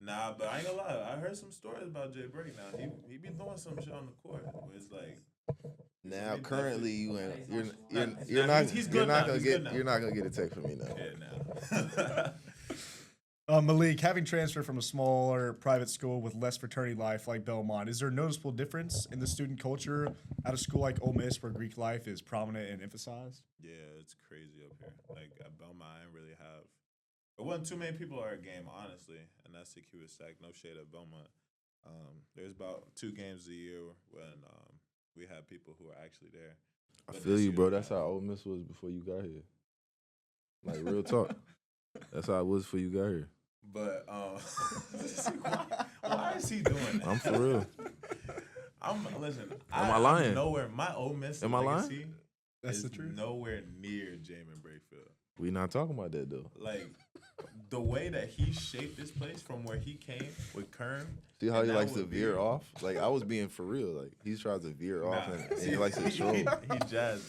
Nah, but I ain't gonna lie. I heard some stories about Jay Break now. He be doing some shit on the court where it's like Now, He currently, you ain't. He's You're Nah, not. he's You're good not now, gonna he's get. good now. You're not gonna get a take from me now. yeah, now. Malik, having transferred from a smaller private school with less fraternity life like Belmont, is there a noticeable difference in the student culture at a school like Ole Miss where Greek life is prominent and emphasized? Yeah, it's crazy up here. Like at Belmont, I didn't really have. There wasn't too many people at our game, honestly, and that's the Cuba Sack. No shade at Belmont. There's about 2 games a year when we had people who are actually there. I But feel this you, year bro. we That's had- how Ole Miss was before you got here. Like real talk. That's how it was before you got here. But why is he doing that? I'm for real. Listen. Am I lying? I'm nowhere. My Ole Miss Am I lying? legacy That's is the truth. nowhere near Jaemyn Brakefield. We not talking about that though. Like the way that he shaped this place from where he came with Kern. See how and he that likes to would be- veer off? Like I was being for real. Like he tries to veer off and he likes to troll. he jazzed.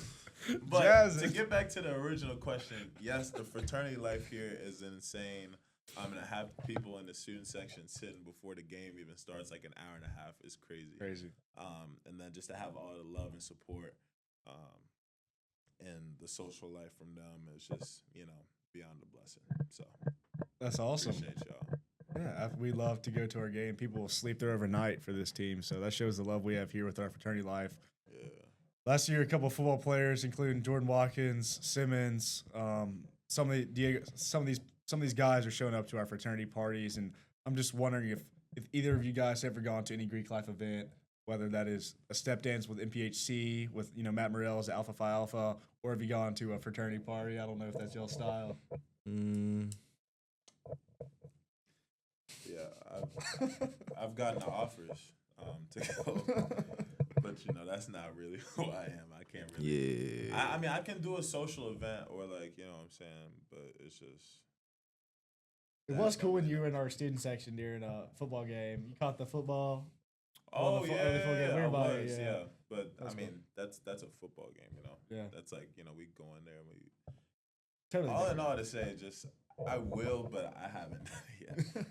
But Jazzed. to get back to the original question, yes, the fraternity life here is insane. I'm gonna have people in the student section sitting before the game even starts, like an hour and a half. Is crazy. Crazy. And then just to have all the love and support, and the social life from them is just beyond a blessing. So That's awesome. appreciate y'all. Yeah, we love to go to our game. People will sleep there overnight for this team, so that shows the love we have here with our fraternity life. Yeah. Last year, a couple of football players, including Jordan Watkins, Simmons, some of these guys are showing up to our fraternity parties, and I'm just wondering if either of you guys have ever gone to any Greek life event, whether that is a step dance with MPHC with Matt Morrell's Alpha Phi Alpha, or have you gone to a fraternity party? I don't know if that's y'all style. Yeah, I've gotten the offers to go, but that's not really who I am. I can't really. Yeah. I mean, I can do a social event or like what I'm saying, but it's just. It was cool when you were in our student section during a football game. You caught the football. Oh the yeah, early football game. I Everybody, was, yeah. yeah. But That's I mean, that's a football game, Yeah. That's like we go in there and we. Totally. All in different. all, to say, just I will, but I haven't done it yet.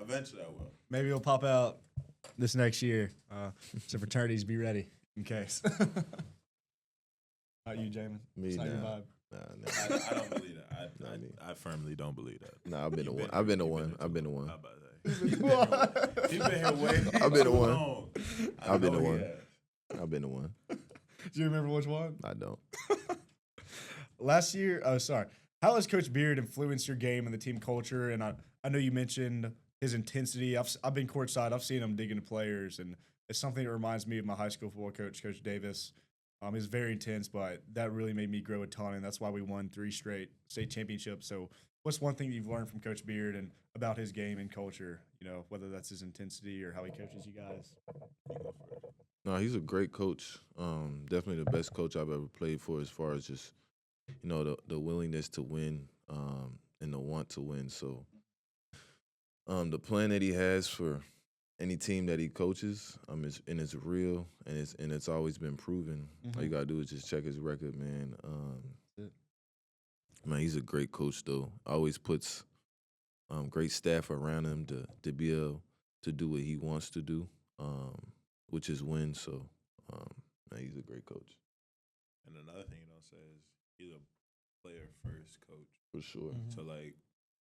Eventually I will. Maybe it'll pop out this next year. So fraternities, be ready in case. Not you, Jaemyn. Me, It's not your nah. vibe. I don't believe that. Not me. I firmly don't believe that. Nah, I've been to You've one. been I've been to here- one. you've I've been to How one. about that? You've been here way. I've been to too one. long. I I've been know to he one. has. I've been to one. Do you remember which one? I don't. Last year, how has Coach Beard influenced your game and the team culture? And I know you mentioned his intensity. I've been courtside. I've seen him dig into players, and it's something that reminds me of my high school football coach, Coach Davis. He's very intense, but that really made me grow a ton, and that's why we won 3 straight state championships. So what's one thing you've learned from Coach Beard and about his game and culture, whether that's his intensity or how he coaches you guys? No, he's a great coach. Definitely the best coach I've ever played for, as far as just the willingness to win, and the want to win. So, the plan that he has for any team that he coaches, it's real, and it's always been proven. All you gotta do is just check his record, man. That's it. Man, he's a great coach, though. Always puts great staff around him to be able to do what he wants to do, which is win. So, man, he's a great coach And another thing you don't say is he's a player first coach. for sure. So like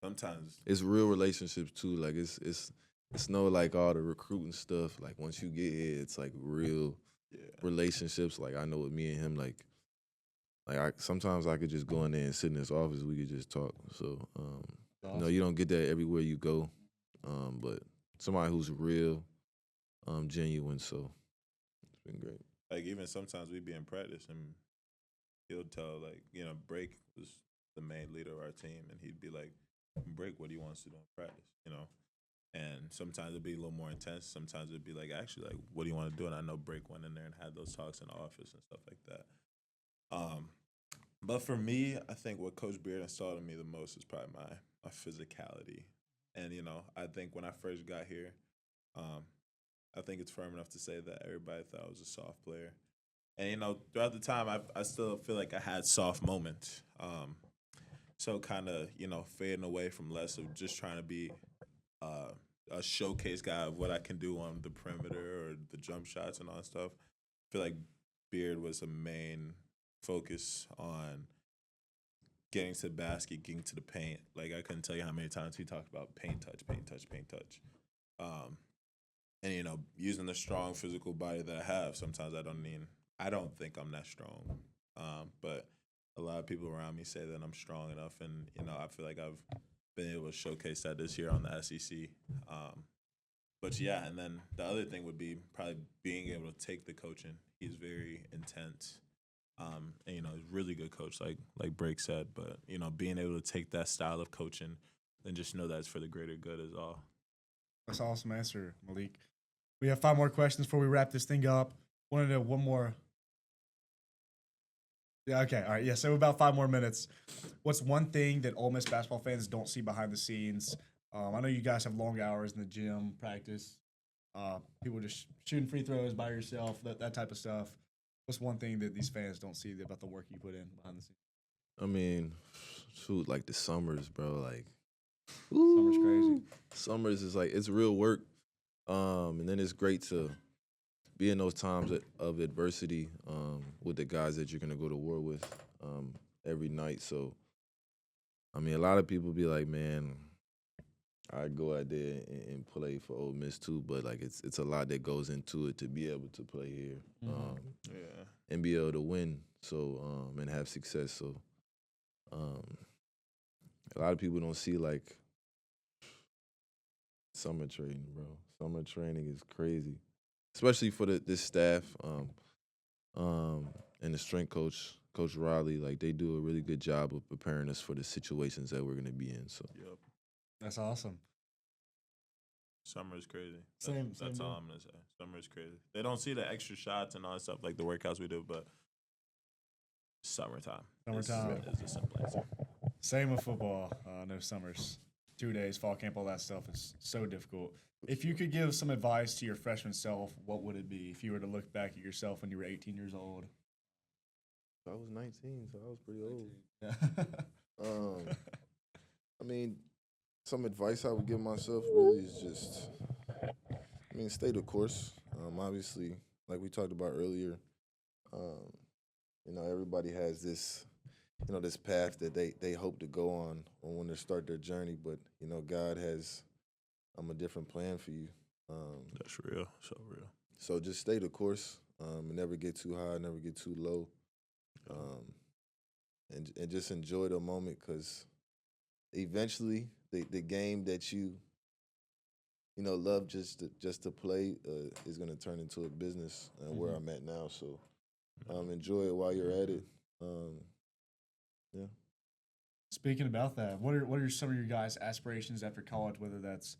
sometimes It's real relationships too. Like it's no like all the recruiting stuff. Like once you get here, it's like real yeah. relationships. Like I know with me and him, like sometimes I could just go in there and sit in his office. We could just talk. So Awesome. you don't get that everywhere you go. But somebody who's real, genuine. So it's been great. Like even sometimes we be in practice and he'll tell like, Brake was the main leader of our team and he'd be like, Brake, what do you want us to do in practice? And sometimes it'd be a little more intense. Sometimes it'd be like, actually, like, what do you want to do? And I know Brake went in there and had those talks in the office and stuff like that. But for me, I think what Coach Beard installed in me the most is probably my physicality. And, I think when I first got here, I think it's firm enough to say that everybody thought I was a soft player. And, throughout the time, I still feel like I had soft moments. So kind of, fading away from less of just trying to be a showcase guy of what I can do on the perimeter or the jump shots and all that stuff. I feel like Beard was a main focus on getting to the basket, getting to the paint. Like I couldn't tell you how many times he talked about paint touch, paint touch, paint touch. And using the strong physical body that I have, sometimes I don't think I'm that strong. But a lot of people around me say that I'm strong enough, and I feel like I've been able to showcase that this year on the SEC. But yeah, and then the other thing would be probably being able to take the coaching. He's very intense, and he's a really good coach, like Brake said. But being able to take that style of coaching and just know that it's for the greater good is all. That's an awesome answer, Malik. We have 5 more questions before we wrap this thing up. Wanted to one more. Yeah, okay. All right. Yeah, so about 5 more minutes. What's one thing that Ole Miss basketball fans don't see behind the scenes? I know you guys have long hours in the gym, practice. People just shooting free throws by yourself, that type of stuff. What's one thing that these fans don't see about the work you put in behind the scenes? I mean, shoot, like the summers, bro. Like, Summer's crazy. Summers is like it's real work, and then it's great to be in those times of adversity with the guys that you're gonna go to war with every night. So, I mean, a lot of people be like, man, I go out there and play for Ole Miss too, but like it's a lot that goes into it to be able to play here, Yeah. and be able to win. So and have success. So a lot of people don't see like summer training, bro. Summer training is crazy, especially for this staff and the strength coach, Coach Riley. Like they do a really good job of preparing us for the situations that we're gonna be in. So Yep. That's awesome. Summer is crazy. Same That's all deal. I'm gonna say. Summer is crazy. They don't see the extra shots and all that stuff like the workouts we do, but summertime. Summertime. is the simple answer. Same with football. No summers, 2 days, fall camp, all that stuff is so difficult. If you could give some advice to your freshman self, what would it be? If you were to look back at yourself when you were 18 years old. I was 19, so I was pretty old. Yeah. I mean, some advice I would give myself really is just, stay the course. Obviously, like we talked about earlier, everybody has this, this path that they hope to go on when they start their journey. But God has a different plan for you. That's real. So real. So just stay the course. And never get too high, never get too low. And just enjoy the moment, because eventually the game that you love just to play is going to turn into a business, where I'm at now. So enjoy it while you're at it. Yeah. Speaking about that, what are some of your guys' aspirations after college? Whether that's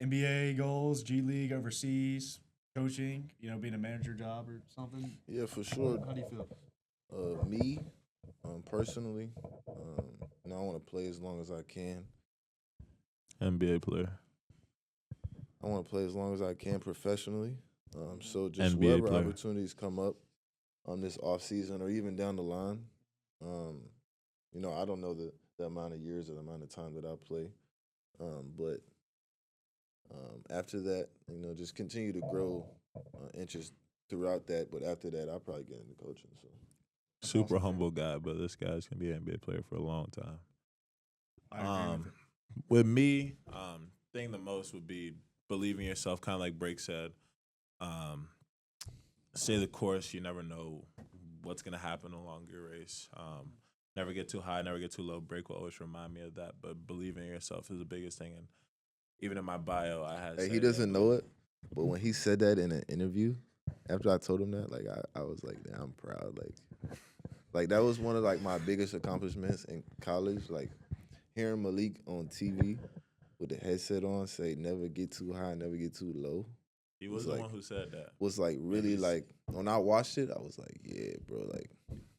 NBA goals, G League, overseas. coaching, being a manager job or something? Yeah, for sure. How do you feel? Me, personally, I want to play as long as I can. NBA player. I want to play as long as I can professionally. So just NBA wherever player. opportunities come up this off season or even down the line, I don't know the amount of years or the amount of time that I play, but after that, just continue to grow interest throughout that. But after that, I'll probably get into coaching. So Super humble guy, but this guy's gonna be an NBA player for a long time. I agree with it. With me, thing the most would be believe in yourself, kind of like Brake said. Stay the course. You never know what's gonna happen along your race. Never get too high, never get too low. Brake will always remind me of that. But believe in yourself is the biggest thing. And even in my bio, I had. Hey, he said doesn't that, know it, but when he said that in an interview, after I told him that, like I was like, "Damn, I'm proud." Like that was one of like my biggest accomplishments in college. Like hearing Malik on TV with the headset on say, "Never get too high, never get too low." He was the one who said that. Was like really like when I watched it, I was like, "Yeah, bro, like."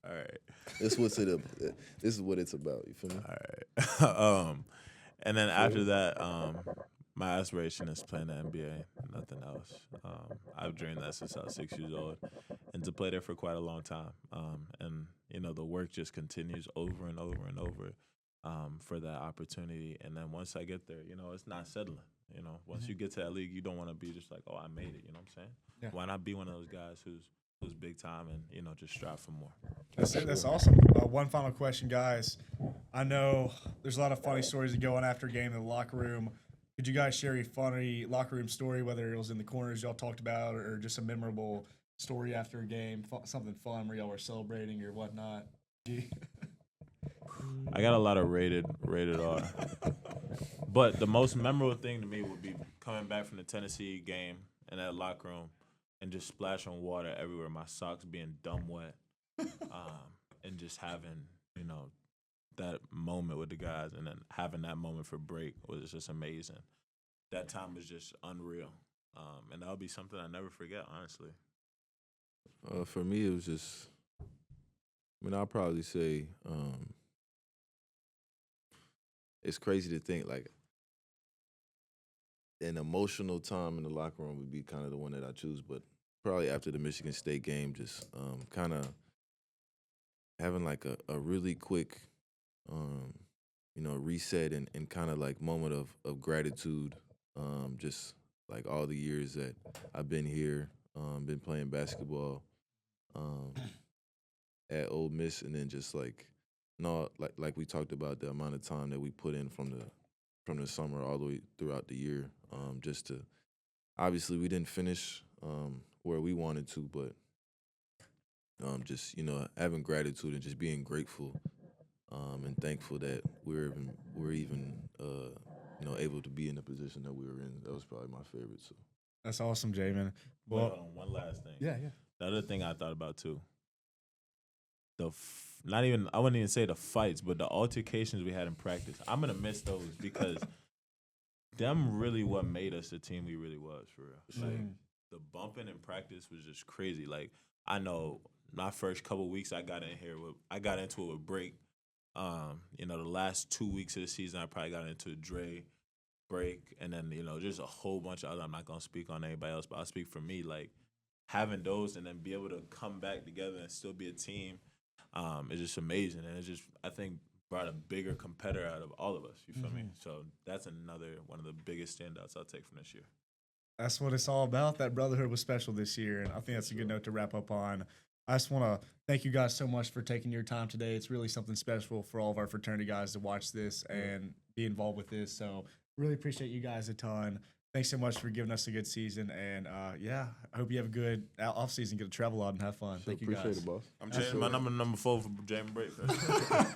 All right. This is what it's about. You feel me? All right. And then after that, my aspiration is playing the NBA, nothing else. I've dreamed that since I was 6 years old, and to play there for quite a long time. And the work just continues over and over and over for that opportunity. And then once I get there, it's not settling. Once you get to that league, you don't want to be just like, oh, I made it. You know what I'm saying? Yeah. Why not be one of those guys who's big time and just strive for more? That's awesome. One final question, guys. I know there's a lot of funny stories that go on after a game in the locker room. Could you guys share a funny locker room story, whether it was in the corners y'all talked about or just a memorable story after a game, something fun where y'all were celebrating or whatnot? I got a lot of rated R. But the most memorable thing to me would be coming back from the Tennessee game in that locker room and just splashing water everywhere, my socks being dumb wet, and just having, that moment with the guys, and then having that moment for break was just amazing. That time was just unreal, and that'll be something I never forget, honestly. For me, it was just. I'll probably say it's crazy to think like an emotional time in the locker room would be kind of the one that I choose, but probably after the Michigan State game, just kind of having like a really quick, reset and kind of like moment of gratitude, just like all the years that I've been here, been playing basketball at Ole Miss, and then just like we talked about the amount of time that we put in from the summer all the way throughout the year, just to obviously we didn't finish where we wanted to, but just having gratitude and just being grateful and thankful that we're even able to be in the position that we were in. That was probably my favorite. So That's awesome, Jaemyn. Well, Well, one last thing. yeah. The other thing I thought about too. I wouldn't even say the fights, but the altercations we had in practice. I'm gonna miss those because them really what made us the team we really was, for real. Like the bumping in practice was just crazy. Like I know my first couple weeks I got into it with Brake. The last 2 weeks of the season I probably got into Dre, Brake, and then just a whole bunch of other. I'm not gonna speak on anybody else, but I'll speak for me. Like having those and then be able to come back together and still be a team. It's just amazing, and it just I think brought a bigger competitor out of all of us. You feel me? So that's another one of the biggest standouts I'll take from this year. That's what it's all about. That brotherhood was special this year, and I think that's a good note to wrap up on. I just want to thank you guys so much for taking your time today. It's really something special for all of our fraternity guys to watch this and be involved with this. So really appreciate you guys a ton. Thanks so much for giving us a good season, and I hope you have a good off season. Get to travel out and have fun. Thank you guys. appreciate it, boss. I'm changing my number 4 for Jaemyn Brakefield.